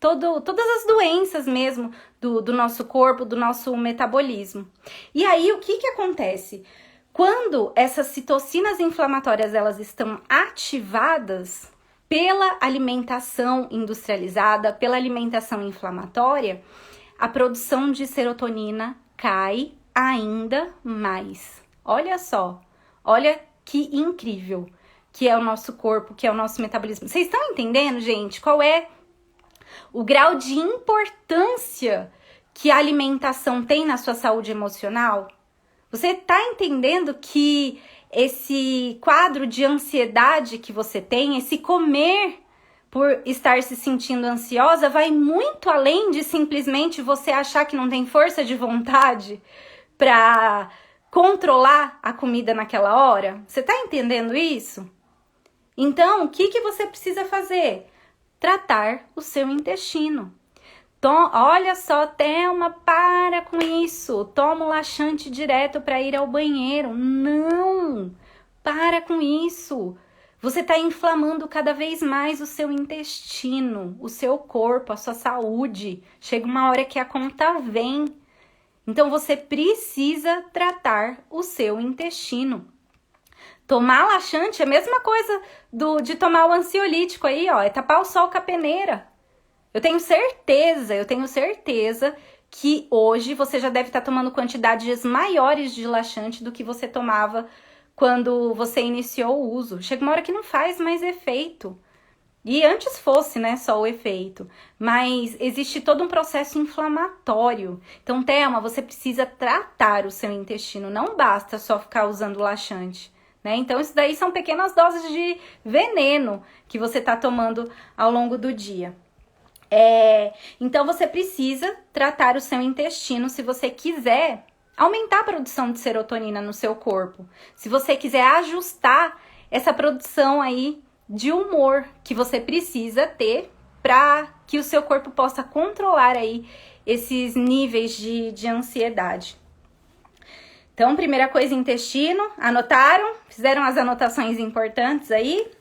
as doenças mesmo do nosso corpo, do nosso metabolismo. E aí, o que acontece? Quando essas citocinas inflamatórias elas estão ativadas pela alimentação industrializada, pela alimentação inflamatória, a produção de serotonina cai ainda mais. Olha só, olha que incrível que é o nosso corpo, que é o nosso metabolismo. Vocês estão entendendo, gente, qual é o grau de importância que a alimentação tem na sua saúde emocional? Você está entendendo que esse quadro de ansiedade que você tem, esse comer por estar se sentindo ansiosa, vai muito além de simplesmente você achar que não tem força de vontade para controlar a comida naquela hora? Você está entendendo isso? Então, o que você precisa fazer? Tratar o seu intestino. Olha só, Thelma, para com isso. Toma um laxante direto para ir ao banheiro. Não, para com isso. você está inflamando cada vez mais o seu intestino, o seu corpo, a sua saúde. Chega uma hora que a conta vem. Então você precisa tratar o seu intestino. Tomar laxante é a mesma coisa de tomar o ansiolítico aí, ó, é tapar o sol com a peneira. Eu tenho certeza que hoje você já deve estar tomando quantidades maiores de laxante do que você tomava quando você iniciou o uso. Chega uma hora que não faz mais efeito. E antes fosse, né, só o efeito. Mas existe todo um processo inflamatório. Então, Thelma, você precisa tratar o seu intestino. Não basta só ficar usando laxante, né? Então, isso daí são pequenas doses de veneno que você está tomando ao longo do dia. Então, você precisa tratar o seu intestino se você quiser aumentar a produção de serotonina no seu corpo. Se você quiser ajustar essa produção aí de humor que você precisa ter para que o seu corpo possa controlar aí esses níveis de ansiedade. Então, primeira coisa, intestino. Anotaram? Fizeram as anotações importantes aí?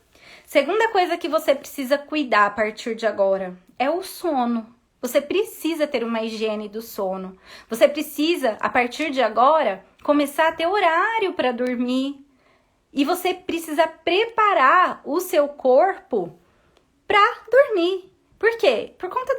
Segunda coisa que você precisa cuidar a partir de agora é o sono. Você precisa ter uma higiene do sono. Você precisa, a partir de agora, começar a ter horário para dormir. E você precisa preparar o seu corpo para dormir. Por quê? Por conta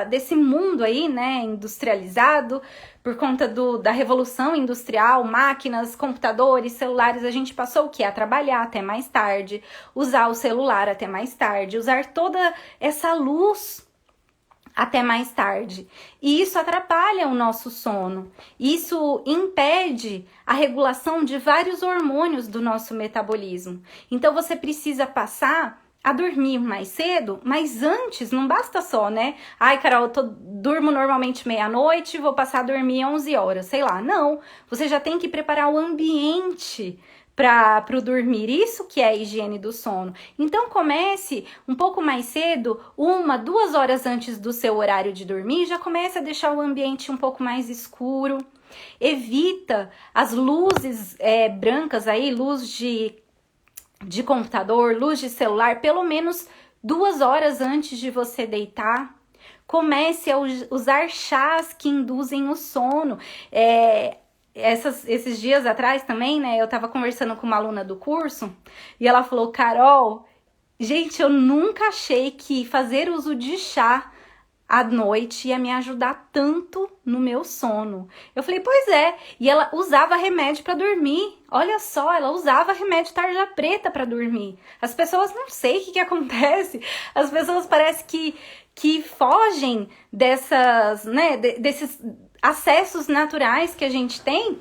desse mundo aí, né, industrializado, por conta da revolução industrial, máquinas, computadores, celulares, a gente passou o quê? A trabalhar até mais tarde, usar o celular até mais tarde, usar toda essa luz até mais tarde. E isso atrapalha o nosso sono. Isso impede a regulação de vários hormônios do nosso metabolismo. Então você precisa passar a dormir mais cedo, mas antes não basta só, né? Ai, Carol, durmo normalmente meia-noite, vou passar a dormir 11 horas, sei lá. Não, você já tem que preparar o ambiente para o dormir, isso que é a higiene do sono. Então comece um pouco mais cedo, 1, 2 horas antes do seu horário de dormir, já comece a deixar o ambiente um pouco mais escuro. Evita as luzes brancas aí, luz de computador, luz de celular, pelo menos 2 horas antes de você deitar. Comece a usar chás que induzem o sono. Esses dias atrás também, né, eu tava conversando com uma aluna do curso e ela falou, Carol, gente, eu nunca achei que fazer uso de chá à noite ia me ajudar tanto no meu sono. Eu falei, pois é, e ela usava remédio para dormir. Olha só, ela usava remédio tarja preta para dormir. As pessoas, não sei o que acontece, as pessoas parecem que fogem dessas, né, desses acessos naturais que a gente tem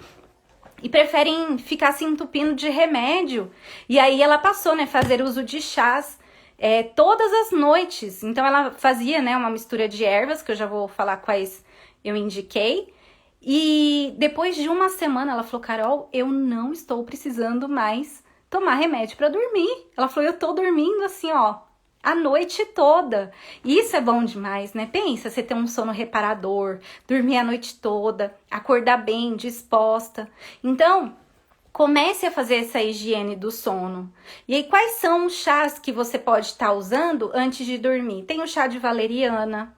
e preferem ficar se entupindo de remédio. E aí ela passou, né, fazer uso de chás todas as noites. Então ela fazia, né, uma mistura de ervas, que eu já vou falar quais eu indiquei. E depois de uma semana ela falou, Carol, eu não estou precisando mais tomar remédio para dormir. Ela falou, eu tô dormindo assim, ó, a noite toda. Isso é bom demais, né? Pensa, você ter um sono reparador, dormir a noite toda, acordar bem, disposta. Então, comece a fazer essa higiene do sono. E aí, quais são os chás que você pode estar usando antes de dormir? Tem o chá de valeriana,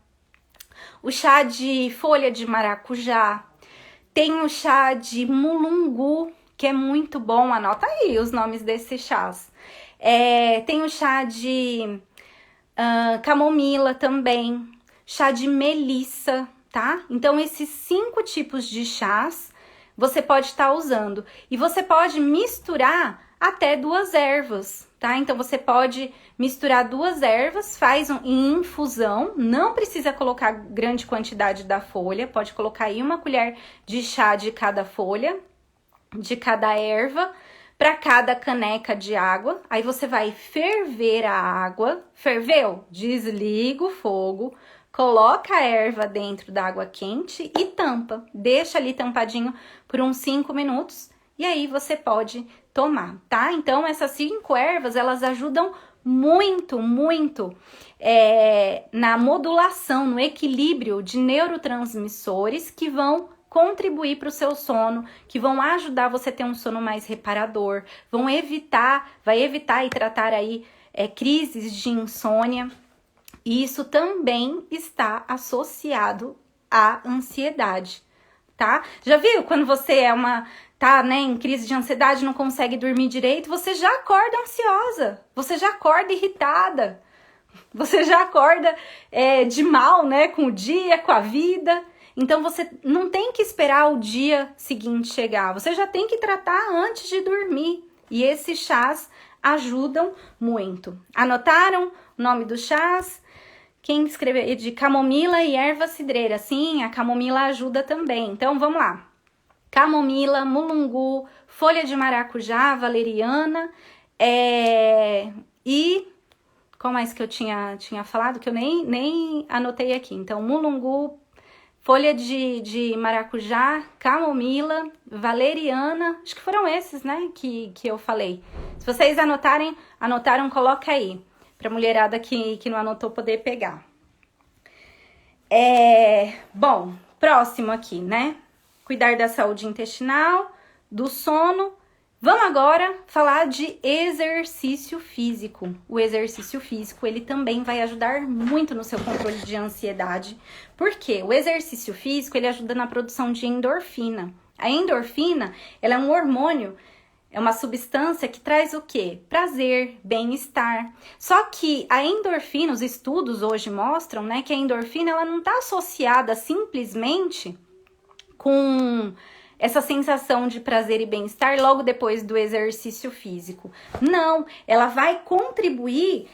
o chá de folha de maracujá, tem o chá de mulungu, que é muito bom. Anota aí os nomes desses chás. Tem o chá de camomila também, chá de melissa, tá? Então, esses 5 tipos de chás você pode estar usando. E você pode misturar até 2 ervas, tá? Então, você pode misturar 2 ervas, faz em infusão, não precisa colocar grande quantidade da folha, pode colocar aí 1 colher de chá de cada folha, de cada erva, para cada caneca de água. Aí você vai ferver a água. Ferveu? Desliga o fogo, coloca a erva dentro da água quente e tampa. Deixa ali tampadinho por uns 5 minutos e aí você pode tomar, tá? Então, essas 5 ervas, elas ajudam muito, muito na modulação, no equilíbrio de neurotransmissores que vão contribuir para o seu sono, que vão ajudar você a ter um sono mais reparador, vai evitar e tratar aí crises de insônia. E isso também está associado à ansiedade, tá? Já viu quando você tá, né, em crise de ansiedade, não consegue dormir direito, você já acorda ansiosa, você já acorda irritada, você já acorda de mal, né, com o dia, com a vida. Então você não tem que esperar o dia seguinte chegar, você já tem que tratar antes de dormir. E esses chás ajudam muito. Anotaram o nome dos chás? Quem escreveu de camomila e erva cidreira? Sim, a camomila ajuda também. Então vamos lá. Camomila, mulungu, folha de maracujá, valeriana e qual mais que eu tinha falado que eu nem anotei aqui. Então Mulungu, folha de maracujá, camomila, valeriana, acho que foram esses, né, que eu falei. Se vocês anotaram, coloca aí, pra mulherada que não anotou poder pegar. Bom, próximo aqui, né, cuidar da saúde intestinal, do sono. Vamos agora falar de exercício físico. O exercício físico, ele também vai ajudar muito no seu controle de ansiedade. Por quê? O exercício físico, ele ajuda na produção de endorfina. A endorfina, ela é um hormônio, é uma substância que traz o quê? Prazer, bem-estar. Só que a endorfina, os estudos hoje mostram, né, que a endorfina, ela não está associada simplesmente com essa sensação de prazer e bem-estar logo depois do exercício físico. Não, ela vai contribuir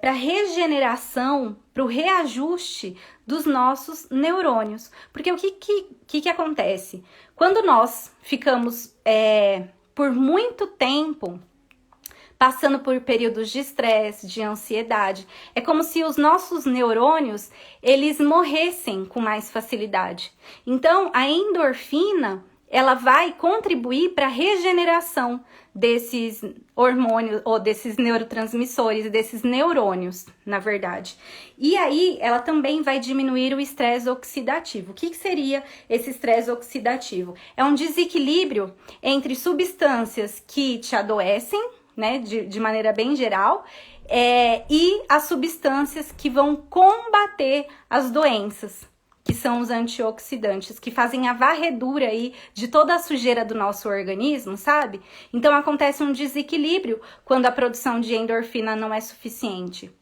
para a regeneração, para o reajuste dos nossos neurônios. Porque o que acontece? Quando nós ficamos por muito tempo passando por períodos de estresse, de ansiedade, é como se os nossos neurônios, eles morressem com mais facilidade. Então, a endorfina, ela vai contribuir para a regeneração desses hormônios, ou desses neurotransmissores, desses neurônios, na verdade. E aí, ela também vai diminuir o estresse oxidativo. O que seria esse estresse oxidativo? É um desequilíbrio entre substâncias que te adoecem, né, de maneira bem geral, e as substâncias que vão combater as doenças, que são os antioxidantes, que fazem a varredura aí de toda a sujeira do nosso organismo, sabe? Então acontece um desequilíbrio quando a produção de endorfina não é suficiente.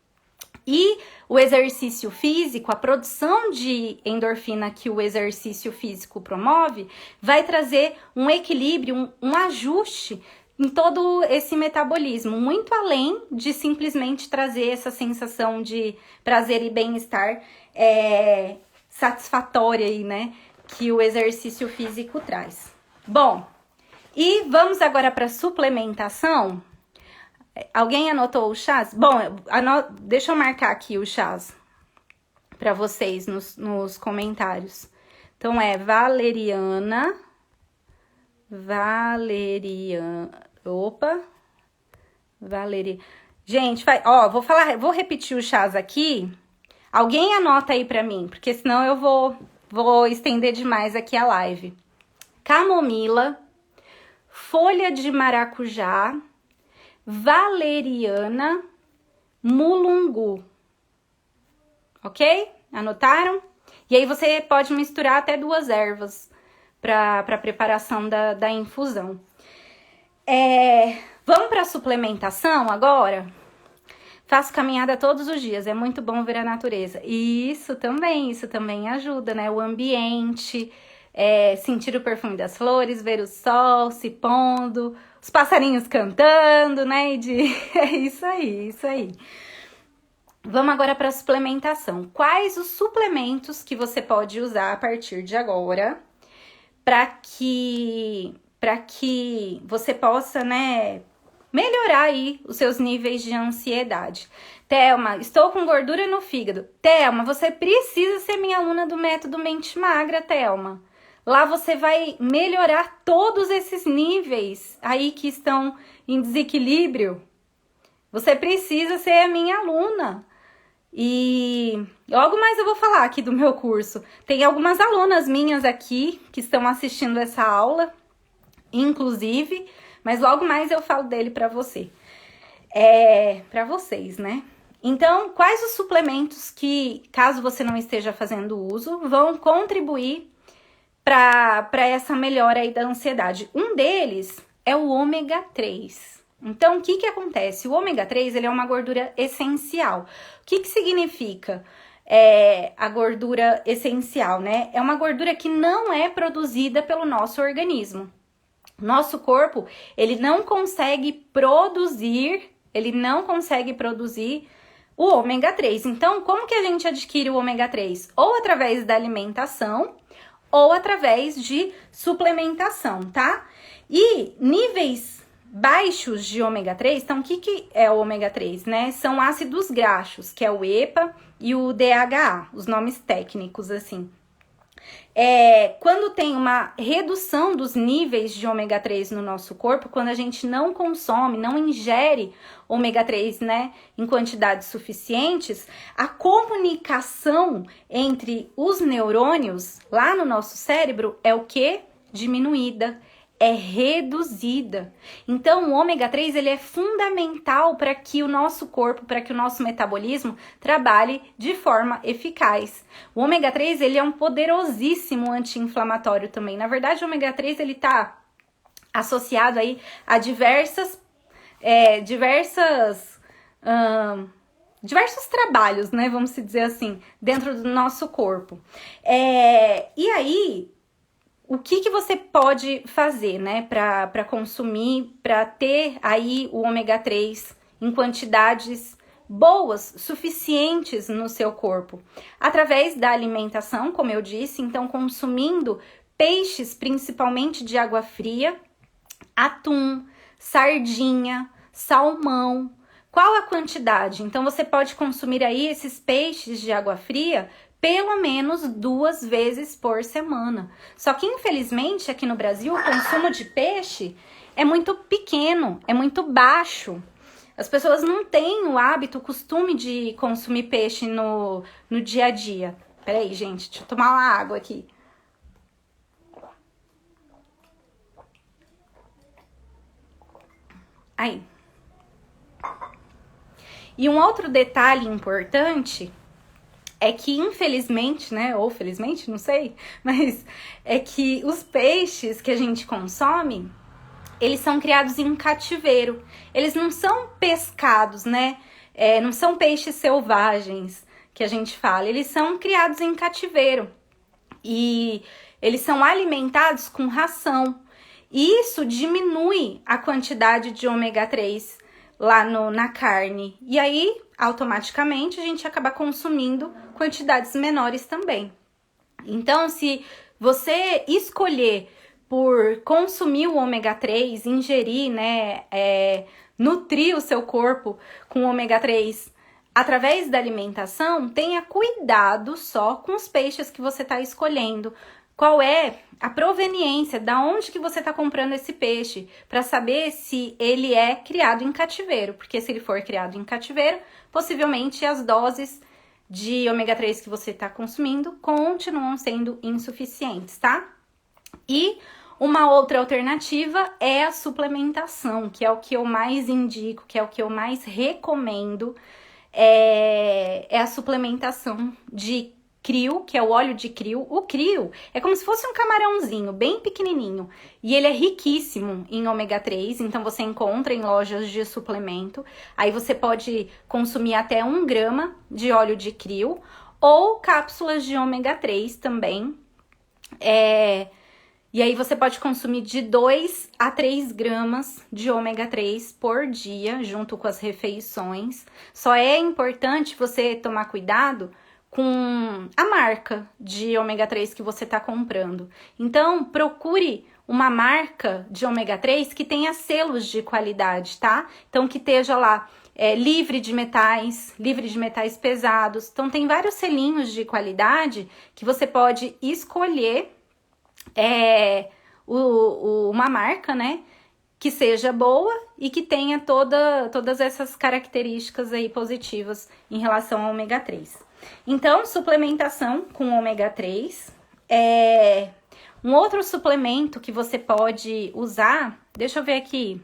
E o exercício físico, a produção de endorfina que o exercício físico promove, vai trazer um equilíbrio, um ajuste em todo esse metabolismo, muito além de simplesmente trazer essa sensação de prazer e bem-estar satisfatória aí, né, que o exercício físico traz. Bom, e vamos agora para suplementação. Alguém anotou o chás? Bom, deixa eu marcar aqui o chás para vocês nos comentários. Então, valeriana, gente, vou repetir os chás aqui. Alguém anota aí pra mim, porque senão eu vou estender demais aqui a live. Camomila, folha de maracujá, valeriana, mulungu. Ok? Anotaram? E aí você pode misturar até 2 ervas para preparação da infusão. Vamos para a suplementação agora? Faço caminhada todos os dias, é muito bom ver a natureza. E isso também ajuda, né? O ambiente, sentir o perfume das flores, ver o sol se pondo, os passarinhos cantando, né? É isso aí. Vamos agora para a suplementação. Quais os suplementos que você pode usar a partir de agora para que você possa, né, melhorar aí os seus níveis de ansiedade? Thelma, estou com gordura no fígado. Thelma, você precisa ser minha aluna do método Mente Magra, Thelma. Lá você vai melhorar todos esses níveis aí que estão em desequilíbrio. Você precisa ser a minha aluna. E logo mais eu vou falar aqui do meu curso. Tem algumas alunas minhas aqui que estão assistindo essa aula, inclusive, mas logo mais eu falo dele para você. Para vocês, né? Então, quais os suplementos que, caso você não esteja fazendo uso, vão contribuir para essa melhora aí da ansiedade? Um deles é o ômega 3. Então, o que acontece? O ômega 3, ele é uma gordura essencial. O que significa a gordura essencial, né? É uma gordura que não é produzida pelo nosso organismo. Nosso corpo, ele não consegue produzir o ômega 3. Então, como que a gente adquire o ômega 3? Ou através da alimentação, ou através de suplementação, tá? E níveis baixos de ômega 3, então o que é o ômega 3, né? São ácidos graxos, que é o EPA e o DHA, os nomes técnicos, assim. Quando tem uma redução dos níveis de ômega 3 no nosso corpo, quando a gente não consome, não ingere ômega 3, né, em quantidades suficientes, a comunicação entre os neurônios lá no nosso cérebro é o quê? Diminuída, é reduzida. Então, o ômega 3 ele é fundamental para que o nosso corpo, para que o nosso metabolismo trabalhe de forma eficaz. O ômega 3 ele é um poderosíssimo anti-inflamatório também. Na verdade, o ômega 3 ele está associado aí a diversos trabalhos, né? Vamos dizer assim, dentro do nosso corpo. E aí, o que você pode fazer, né, para consumir, para ter aí o ômega 3 em quantidades boas, suficientes no seu corpo? Através da alimentação, como eu disse, então consumindo peixes, principalmente de água fria, atum, sardinha, salmão. Qual a quantidade? Então você pode consumir aí esses peixes de água fria pelo menos 2 vezes por semana. Só que, infelizmente, aqui no Brasil, o consumo de peixe é muito pequeno, é muito baixo. As pessoas não têm o hábito, o costume de consumir peixe no dia a dia. Peraí, gente, deixa eu tomar uma água aqui. Aí. E um outro detalhe importante é que, infelizmente, né, ou felizmente, não sei, mas é que os peixes que a gente consome, eles são criados em cativeiro. Eles não são pescados, né? Não são peixes selvagens que a gente fala. Eles são criados em cativeiro. E eles são alimentados com ração. E isso diminui a quantidade de ômega 3 lá na carne. E aí, automaticamente, a gente acaba consumindo quantidades menores também. Então, se você escolher por consumir o ômega 3, ingerir, né, nutrir o seu corpo com ômega 3 através da alimentação, tenha cuidado só com os peixes que você está escolhendo. Qual é a proveniência, da onde que você está comprando esse peixe, para saber se ele é criado em cativeiro, porque se ele for criado em cativeiro, possivelmente as doses de ômega 3 que você está consumindo continuam sendo insuficientes, tá? E uma outra alternativa é a suplementação, que é o que eu mais indico, que é o que eu mais recomendo, é a suplementação de CRIO, que é o óleo de CRIO. O CRIO é como se fosse um camarãozinho, bem pequenininho, e ele é riquíssimo em ômega 3, então você encontra em lojas de suplemento. Aí você pode consumir até 1 grama de óleo de CRIO, ou cápsulas de ômega 3 também. E aí você pode consumir de 2 a 3 gramas de ômega 3 por dia, junto com as refeições. Só é importante você tomar cuidado com a marca de ômega 3 que você está comprando. Então, procure uma marca de ômega 3 que tenha selos de qualidade, tá? Então, que esteja lá livre de metais pesados. Então, tem vários selinhos de qualidade que você pode escolher uma marca, né? que seja boa e que tenha todas essas características aí positivas em relação ao ômega 3. Então, suplementação com ômega 3 é um outro suplemento que você pode usar. Deixa eu ver aqui.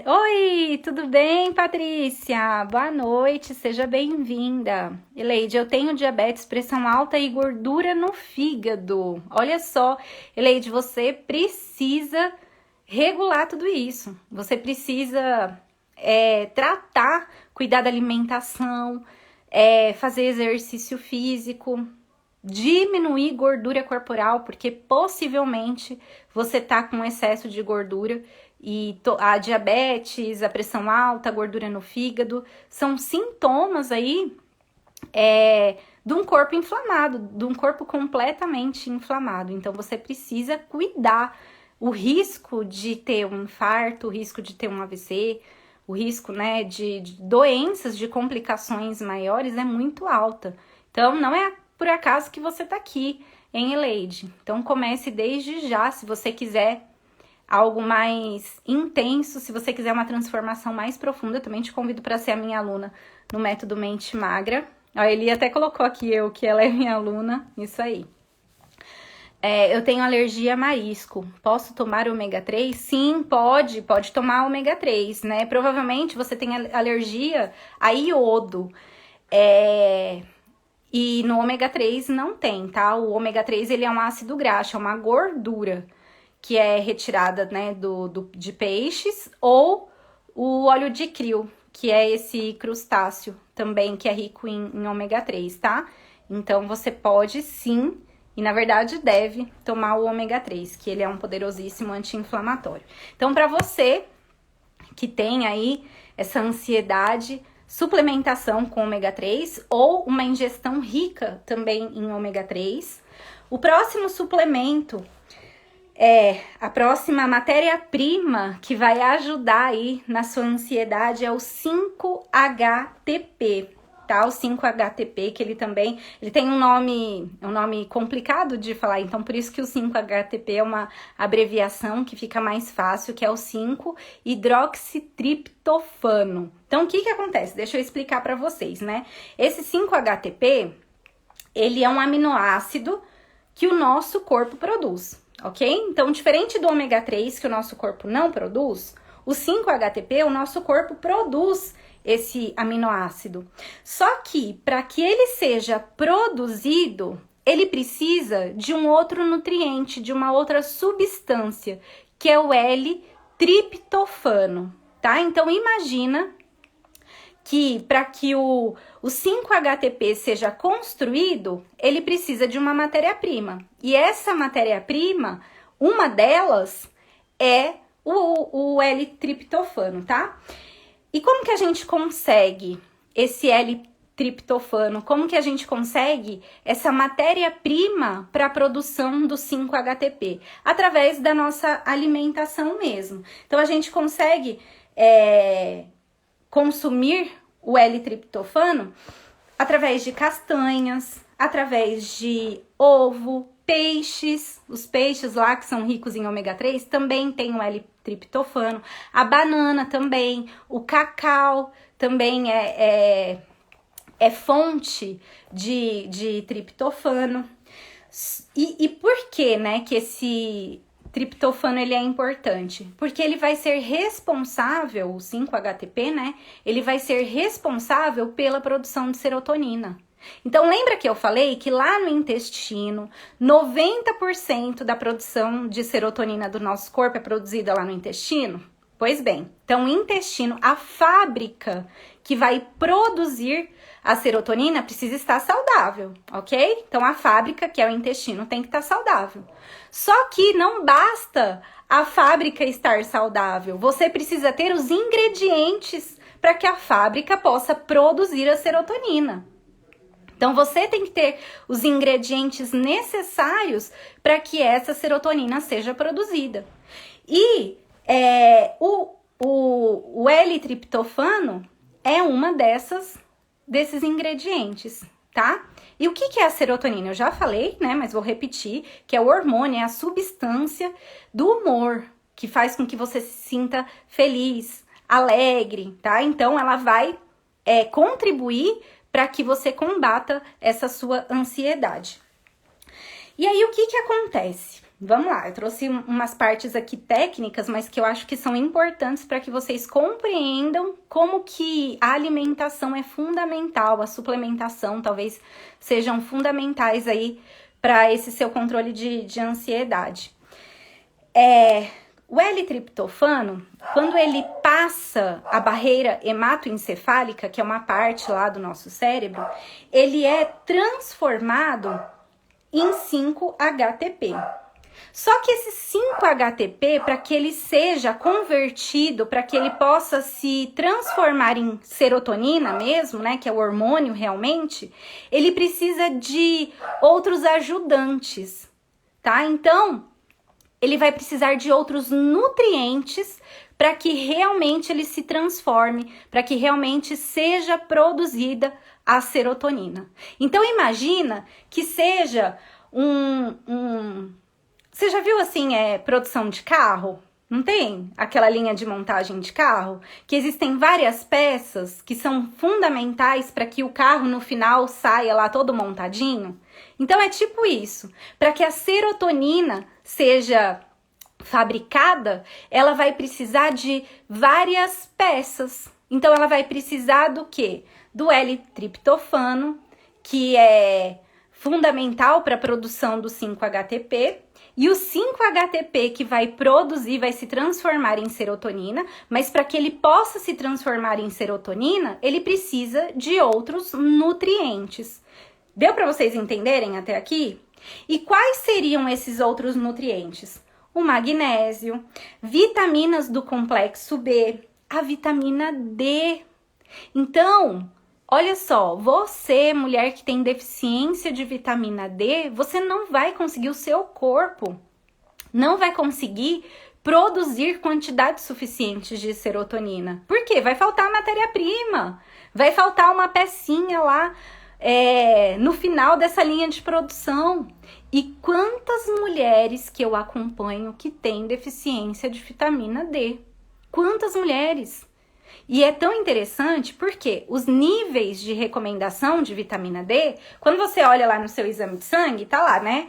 Oi, tudo bem, Patrícia? Boa noite, seja bem-vinda. Eleide, eu tenho diabetes, pressão alta e gordura no fígado. Olha só, Eleide, você precisa regular tudo isso. Você precisa tratar, cuidar da alimentação, fazer exercício físico, diminuir gordura corporal, porque possivelmente você tá com excesso de gordura. E a diabetes, a pressão alta, a gordura no fígado, são sintomas aí de um corpo inflamado, de um corpo completamente inflamado. Então, você precisa cuidar. O risco de ter um infarto, o risco de ter um AVC, o risco, né, de doenças, de complicações maiores é muito alta. Então, não é por acaso que você tá aqui, hein, Eleide? Então, comece desde já, se você quiser algo mais intenso, se você quiser uma transformação mais profunda, eu também te convido para ser a minha aluna no Método Mente Magra. A Eli até colocou aqui que ela é minha aluna, isso aí. Eu tenho alergia a marisco, posso tomar ômega 3? Sim, pode tomar ômega 3, né? Provavelmente você tem alergia a iodo, e no ômega 3 não tem, tá? O ômega 3 ele é um ácido graxo, é uma gordura que é retirada, né, de peixes, ou o óleo de krill, que é esse crustáceo também, que é rico em ômega 3, tá? Então, você pode sim, e na verdade deve, tomar o ômega 3, que ele é um poderosíssimo anti-inflamatório. Então, para você que tem aí essa ansiedade, suplementação com ômega 3 ou uma ingestão rica também em ômega 3. O próximo suplemento a próxima matéria-prima que vai ajudar aí na sua ansiedade é o 5-HTP, tá? O 5-HTP, que ele tem um nome complicado de falar, então por isso que o 5-HTP é uma abreviação que fica mais fácil, que é o 5-hidroxitriptofano. Então, o que acontece? Deixa eu explicar para vocês, né? Esse 5-HTP, ele é um aminoácido que o nosso corpo produz. Ok? Então, diferente do ômega 3, que o nosso corpo não produz, o 5-HTP, o nosso corpo produz esse aminoácido. Só que, para que ele seja produzido, ele precisa de um outro nutriente, de uma outra substância, que é o L-triptofano, tá? Então, imagina que para que o 5-HTP seja construído, ele precisa de uma matéria-prima. E essa matéria-prima, uma delas é o L-triptofano, tá? E como que a gente consegue esse L-triptofano? Como que a gente consegue essa matéria-prima para a produção do 5-HTP? Através da nossa alimentação mesmo. Então, a gente consegue consumir o L-triptofano através de castanhas, através de ovo, peixes. Os peixes lá que são ricos em ômega 3 também tem o L-triptofano. A banana também, o cacau também é fonte de triptofano. E por que, né, que esse triptofano ele é importante? Porque ele vai ser responsável, o 5-HTP, né? Ele vai ser responsável pela produção de serotonina. Então, lembra que eu falei que lá no intestino, 90% da produção de serotonina do nosso corpo é produzida lá no intestino? Pois bem, então o intestino, a fábrica que vai produzir a serotonina precisa estar saudável, ok? Então a fábrica, que é o intestino, tem que estar saudável. Só que não basta a fábrica estar saudável, você precisa ter os ingredientes para que a fábrica possa produzir a serotonina. Então você tem que ter os ingredientes necessários para que essa serotonina seja produzida. E o L-triptofano é uma desses ingredientes, tá? E o que é a serotonina? Eu já falei, né, mas vou repetir, que é o hormônio, é a substância do humor, que faz com que você se sinta feliz, alegre, tá? Então, ela vai contribuir para que você combata essa sua ansiedade. E aí, o que acontece? Vamos lá, eu trouxe umas partes aqui técnicas, mas que eu acho que são importantes para que vocês compreendam como que a alimentação é fundamental, a suplementação talvez sejam fundamentais aí para esse seu controle de ansiedade. O L-triptofano, quando ele passa a barreira hematoencefálica, que é uma parte lá do nosso cérebro, ele é transformado em 5-HTP. Só que esse 5-HTP, para que ele seja convertido, para que ele possa se transformar em serotonina mesmo, né, que é o hormônio realmente, ele precisa de outros ajudantes, tá? Então, ele vai precisar de outros nutrientes para que realmente ele se transforme, para que realmente seja produzida a serotonina. Então, imagina que seja Você já viu, assim, produção de carro? Não tem aquela linha de montagem de carro? Que existem várias peças que são fundamentais para que o carro, no final, saia lá todo montadinho? Então, é tipo isso. Para que a serotonina seja fabricada, ela vai precisar de várias peças. Então, ela vai precisar do quê? Do L-triptofano, que é fundamental para a produção do 5-HTP, e o 5-HTP que vai produzir, vai se transformar em serotonina, mas para que ele possa se transformar em serotonina, ele precisa de outros nutrientes. Deu para vocês entenderem até aqui? E quais seriam esses outros nutrientes? O magnésio, vitaminas do complexo B, a vitamina D. Então, olha só, você, mulher que tem deficiência de vitamina D, você não vai conseguir, o seu corpo não vai conseguir produzir quantidades suficientes de serotonina. Por quê? Vai faltar matéria-prima, vai faltar uma pecinha lá no final dessa linha de produção. E quantas mulheres que eu acompanho que têm deficiência de vitamina D? Quantas mulheres? E é tão interessante porque os níveis de recomendação de vitamina D, quando você olha lá no seu exame de sangue, tá lá, né?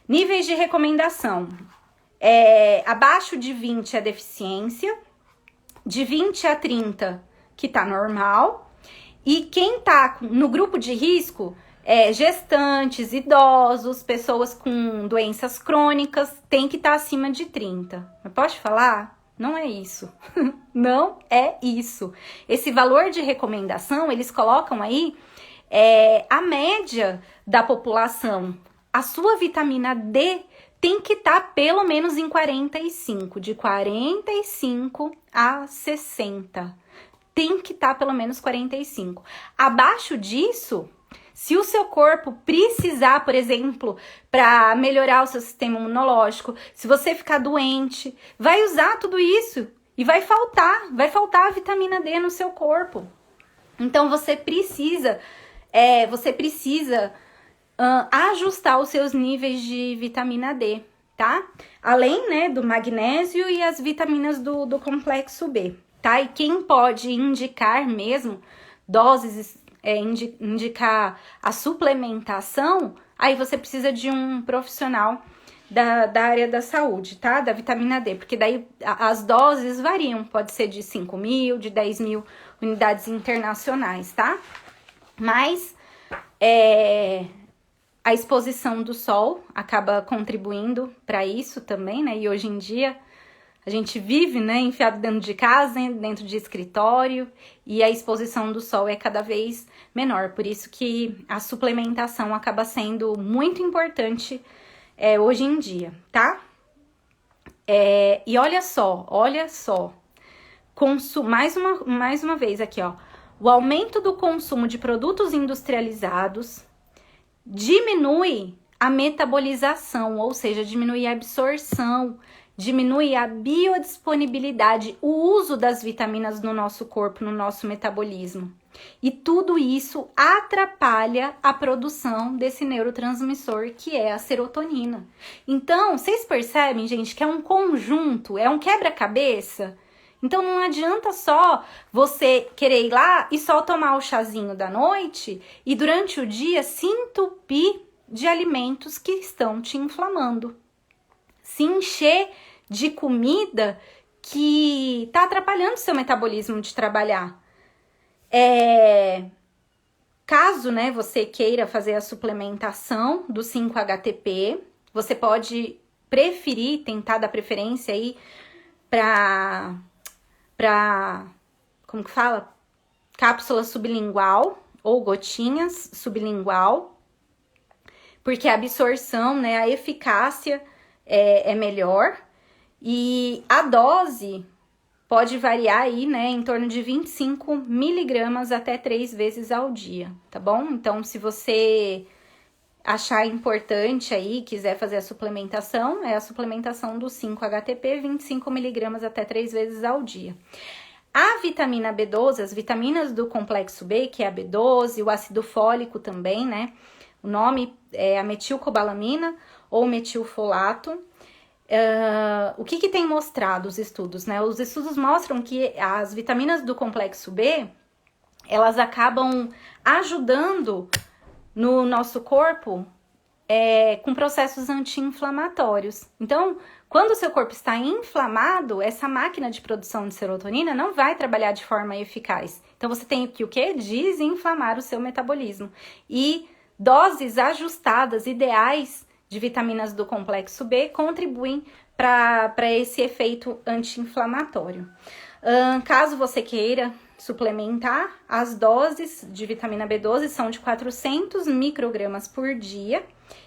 Níveis de recomendação. Abaixo de 20 é deficiência, de 20 a 30 que tá normal. E quem tá no grupo de risco, gestantes, idosos, pessoas com doenças crônicas, tem que estar acima de 30. Mas pode falar? Não é isso. Não é isso. Esse valor de recomendação, eles colocam aí a média da população. A sua vitamina D tem que estar pelo menos em 45, de 45 a 60. Tem que estar pelo menos 45. Abaixo disso, se o seu corpo precisar, por exemplo, para melhorar o seu sistema imunológico, se você ficar doente, vai usar tudo isso e vai faltar a vitamina D no seu corpo. Então você precisa ajustar os seus níveis de vitamina D, tá? Além, né, do magnésio e as vitaminas do complexo B, tá? E quem pode indicar mesmo doses, indicar a suplementação, aí você precisa de um profissional da área da saúde, tá? Da vitamina D, porque daí as doses variam, pode ser de 5.000, de 10.000 unidades internacionais, tá? Mas a exposição do sol acaba contribuindo para isso também, né? E hoje em dia a gente vive, né, enfiado dentro de casa, dentro de escritório, e a exposição do sol é cada vez menor. Por isso que a suplementação acaba sendo muito importante hoje em dia, tá? E olha só, mais uma vez aqui, ó. O aumento do consumo de produtos industrializados diminui a metabolização, ou seja, diminui a absorção, diminui a biodisponibilidade, o uso das vitaminas no nosso corpo, no nosso metabolismo. E tudo isso atrapalha a produção desse neurotransmissor que é a serotonina. Então, vocês percebem, gente, que é um conjunto, é um quebra-cabeça? Então não adianta só você querer ir lá e só tomar o chazinho da noite e durante o dia se entupir de alimentos que estão te inflamando. Se encher de comida que está atrapalhando o seu metabolismo de trabalhar. Caso, né, você queira fazer a suplementação do 5-HTP, você pode preferir, tentar dar preferência aí para como que fala? Cápsula sublingual ou gotinhas sublingual, porque a absorção, né, a eficácia é melhor e a dose pode variar aí, né, em torno de 25 miligramas até 3 vezes ao dia, tá bom? Então, se você achar importante aí, quiser fazer a suplementação, é a suplementação do 5-HTP, 25 miligramas até 3 vezes ao dia. A vitamina B12, as vitaminas do complexo B, que é a B12, o ácido fólico também, né? O nome é a metilcobalamina ou metilfolato. O que tem mostrado os estudos, né? Os estudos mostram que as vitaminas do complexo B, elas acabam ajudando no nosso corpo com processos anti-inflamatórios. Então, quando o seu corpo está inflamado, essa máquina de produção de serotonina não vai trabalhar de forma eficaz. Então, você tem que o quê? Desinflamar o seu metabolismo. E doses ajustadas, ideais, de vitaminas do complexo B contribuem para esse efeito anti-inflamatório. Caso você queira suplementar, as doses de vitamina B12 são de 400 microgramas por dia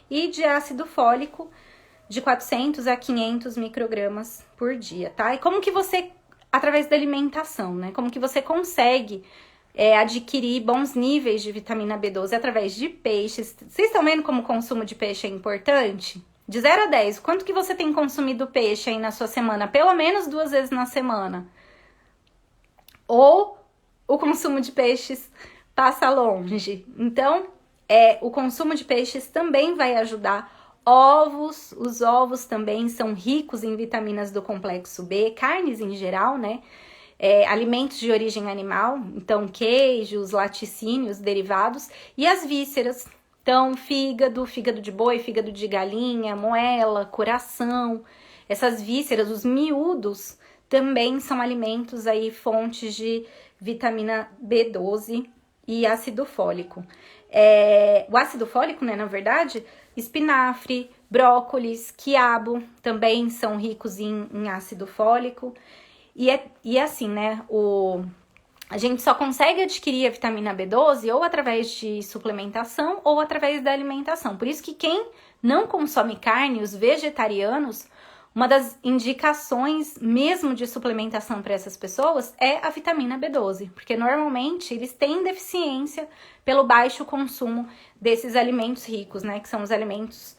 e de ácido fólico de 400 a 500 microgramas por dia, tá? E como que você, através da alimentação, né? Como que você consegue adquirir bons níveis de vitamina B12 através de peixes. Vocês estão vendo como o consumo de peixe é importante? De 0 a 10, quanto que você tem consumido peixe aí na sua semana? Pelo menos 2 vezes na semana. Ou o consumo de peixes passa longe. Então, o consumo de peixes também vai ajudar. Ovos, os ovos também são ricos em vitaminas do complexo B, carnes em geral, né? Alimentos de origem animal, então queijos, laticínios, derivados, e as vísceras, então fígado de boi, fígado de galinha, moela, coração, essas vísceras, os miúdos, também são alimentos aí, fontes de vitamina B12 e ácido fólico. O ácido fólico, né, na verdade, espinafre, brócolis, quiabo, também são ricos em ácido fólico. E assim, né, a gente só consegue adquirir a vitamina B12 ou através de suplementação ou através da alimentação. Por isso que quem não consome carne, os vegetarianos, uma das indicações mesmo de suplementação para essas pessoas é a vitamina B12. Porque normalmente eles têm deficiência pelo baixo consumo desses alimentos ricos, né, que são os alimentos,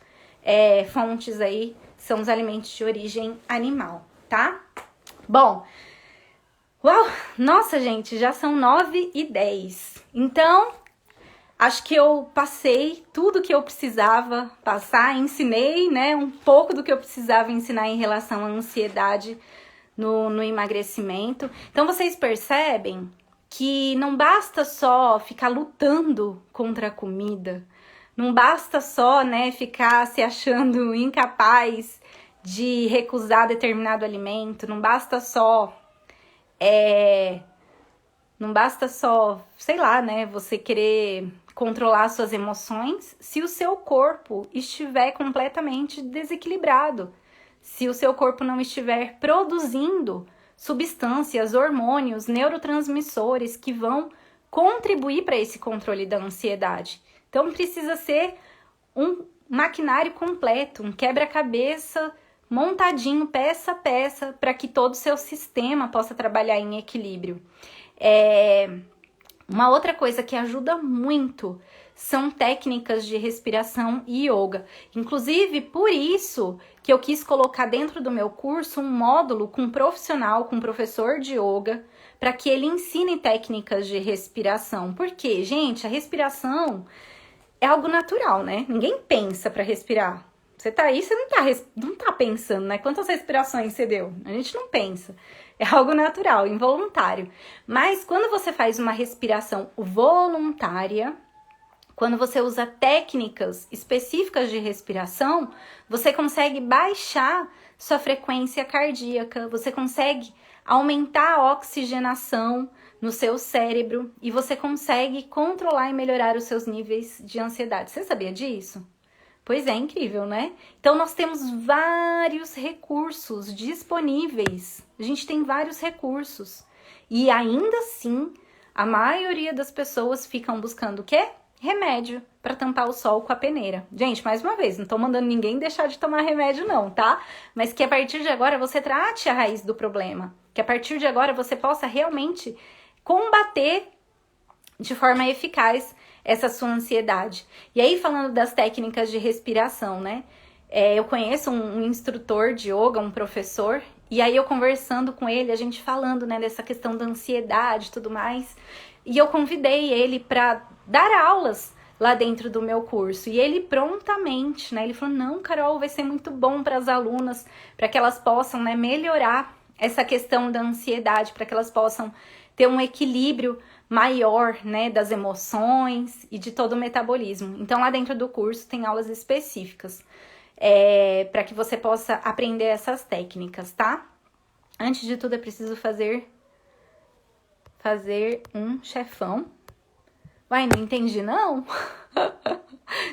fontes aí, são os alimentos de origem animal, tá? Bom, nossa, gente, já são 9h10. Então, acho que eu passei tudo que eu precisava passar, ensinei, né, um pouco do que eu precisava ensinar em relação à ansiedade no emagrecimento. Então, vocês percebem que não basta só ficar lutando contra a comida, não basta só, né, ficar se achando incapaz de recusar determinado alimento, não basta só, sei lá, né, você querer controlar suas emoções se o seu corpo estiver completamente desequilibrado, se o seu corpo não estiver produzindo substâncias, hormônios, neurotransmissores que vão contribuir para esse controle da ansiedade. Então precisa ser um maquinário completo, um quebra-cabeça montadinho, peça a peça, para que todo o seu sistema possa trabalhar em equilíbrio. Uma outra coisa que ajuda muito são técnicas de respiração e yoga. Inclusive, por isso que eu quis colocar dentro do meu curso um módulo com um profissional, com um professor de yoga, para que ele ensine técnicas de respiração. Por quê? Gente, a respiração é algo natural, né? Ninguém pensa para respirar. Você tá aí, você não tá pensando, né? Quantas respirações você deu? A gente não pensa. É algo natural, involuntário. Mas quando você faz uma respiração voluntária, quando você usa técnicas específicas de respiração, você consegue baixar sua frequência cardíaca, você consegue aumentar a oxigenação no seu cérebro e você consegue controlar e melhorar os seus níveis de ansiedade. Você sabia disso? Pois é, incrível, né? Então, nós temos vários recursos disponíveis. A gente tem vários recursos. E ainda assim, a maioria das pessoas ficam buscando o quê? Remédio para tampar o sol com a peneira. Gente, mais uma vez, não tô mandando ninguém deixar de tomar remédio não, tá? Mas que a partir de agora você trate a raiz do problema. Que a partir de agora você possa realmente combater de forma eficaz essa sua ansiedade. E aí, falando das técnicas de respiração, né? Eu conheço um instrutor de yoga, um professor, e aí eu conversando com ele, a gente falando, né, dessa questão da ansiedade e tudo mais, e eu convidei ele para dar aulas lá dentro do meu curso. E ele prontamente, né, ele falou, não, Carol, vai ser muito bom para as alunas, para que elas possam, né, melhorar essa questão da ansiedade, para que elas possam ter um equilíbrio maior, né, das emoções e de todo o metabolismo. Então, lá dentro do curso tem aulas específicas para que você possa aprender essas técnicas, tá? Antes de tudo, é preciso fazer um chefão. Uai, não entendi, não?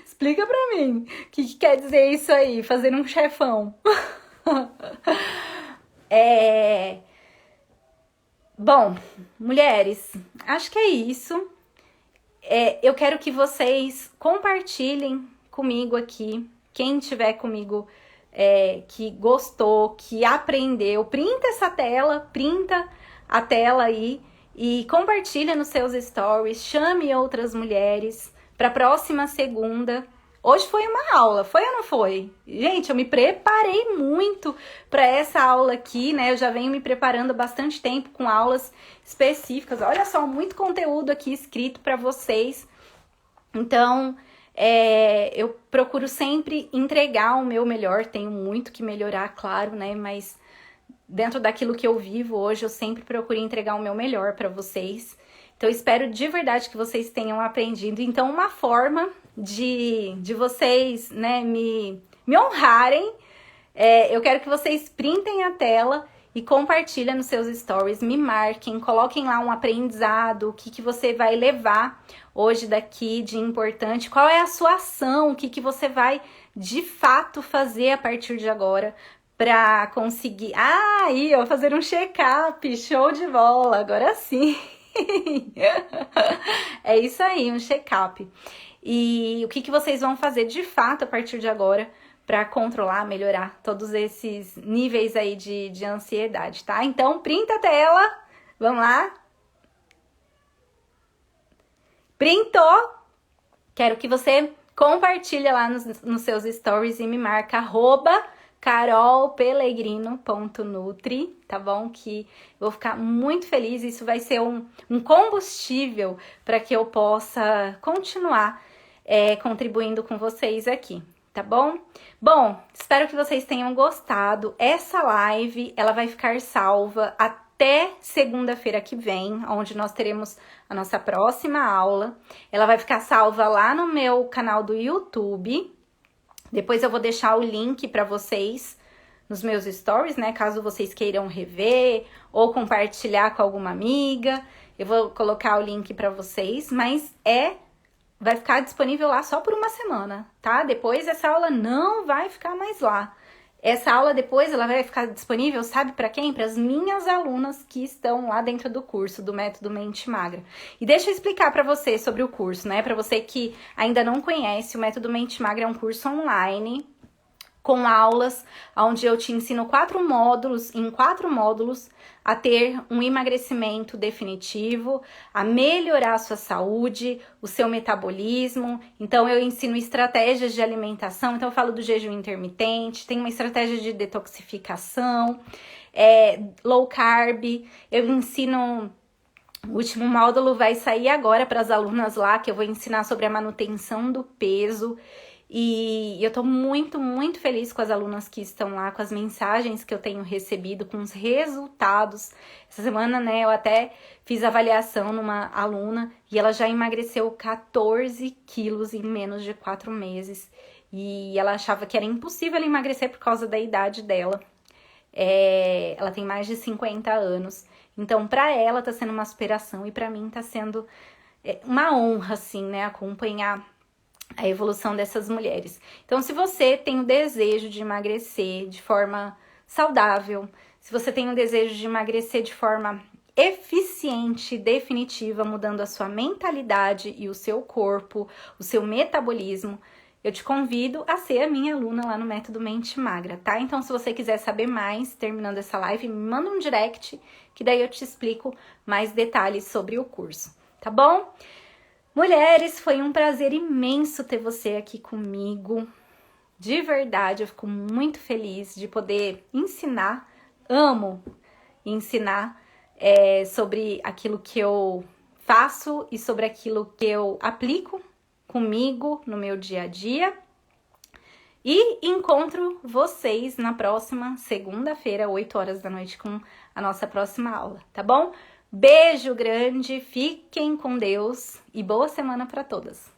Explica pra mim. O que quer dizer isso aí, fazer um chefão? Bom, mulheres, acho que é isso. Eu quero que vocês compartilhem comigo aqui. Quem tiver comigo que gostou, que aprendeu, printa a tela aí e compartilha nos seus stories. Chame outras mulheres para a próxima segunda. Hoje foi uma aula, foi ou não foi? Gente, eu me preparei muito para essa aula aqui, né? Eu já venho me preparando há bastante tempo com aulas específicas. Olha só, muito conteúdo aqui escrito para vocês. Então, eu procuro sempre entregar o meu melhor. Tenho muito que melhorar, claro, né? Mas dentro daquilo que eu vivo hoje, eu sempre procuro entregar o meu melhor para vocês. Então, eu espero de verdade que vocês tenham aprendido. Então, uma forma de vocês, né, me honrarem, eu quero que vocês printem a tela e compartilhem nos seus stories, me marquem, coloquem lá um aprendizado, o que você vai levar hoje daqui de importante, qual é a sua ação, o que você vai de fato fazer a partir de agora para conseguir... aí, eu vou fazer um check-up, show de bola, agora sim! É isso aí, um check-up. E o que vocês vão fazer de fato a partir de agora para controlar, melhorar todos esses níveis aí de ansiedade, tá? Então, printa a tela, vamos lá. Printou? Quero que você compartilhe lá nos seus stories e me marca @carolpelegrino.nutri, tá bom? Que eu vou ficar muito feliz, isso vai ser um combustível para que eu possa continuar contribuindo com vocês aqui, tá bom? Bom, espero que vocês tenham gostado. Essa live, ela vai ficar salva até segunda-feira que vem, onde nós teremos a nossa próxima aula. Ela vai ficar salva lá no meu canal do YouTube. Depois eu vou deixar o link para vocês nos meus stories, né? Caso vocês queiram rever ou compartilhar com alguma amiga. Eu vou colocar o link para vocês, mas vai ficar disponível lá só por uma semana, tá? Depois essa aula não vai ficar mais lá. Essa aula depois ela vai ficar disponível, sabe para quem? Para as minhas alunas que estão lá dentro do curso do Método Mente Magra. E deixa eu explicar para você sobre o curso, né? Para você que ainda não conhece, o Método Mente Magra é um curso online com aulas onde eu te ensino 4 módulos, em 4 módulos, a ter um emagrecimento definitivo, a melhorar a sua saúde, o seu metabolismo. Então eu ensino estratégias de alimentação, então eu falo do jejum intermitente, tem uma estratégia de detoxificação, low carb, eu ensino. O último módulo vai sair agora para as alunas lá, que eu vou ensinar sobre a manutenção do peso. E eu tô muito, muito feliz com as alunas que estão lá, com as mensagens que eu tenho recebido, com os resultados. Essa semana, né, eu até fiz avaliação numa aluna e ela já emagreceu 14 quilos em menos de 4 meses. E ela achava que era impossível ela emagrecer por causa da idade dela. Ela tem mais de 50 anos. Então, pra ela tá sendo uma superação e pra mim tá sendo uma honra, assim, né, acompanhar a evolução dessas mulheres. Então, se você tem o desejo de emagrecer de forma saudável, se você tem o desejo de emagrecer de forma eficiente, definitiva, mudando a sua mentalidade e o seu corpo, o seu metabolismo, eu te convido a ser a minha aluna lá no Método Mente Magra, tá? Então, se você quiser saber mais, terminando essa live, me manda um direct, que daí eu te explico mais detalhes sobre o curso, tá bom? Mulheres, foi um prazer imenso ter você aqui comigo. De verdade, eu fico muito feliz de poder ensinar, amo ensinar sobre aquilo que eu faço e sobre aquilo que eu aplico comigo no meu dia a dia. E encontro vocês na próxima segunda-feira, 8 horas da noite, com a nossa próxima aula, tá bom? Beijo grande, fiquem com Deus e boa semana para todas!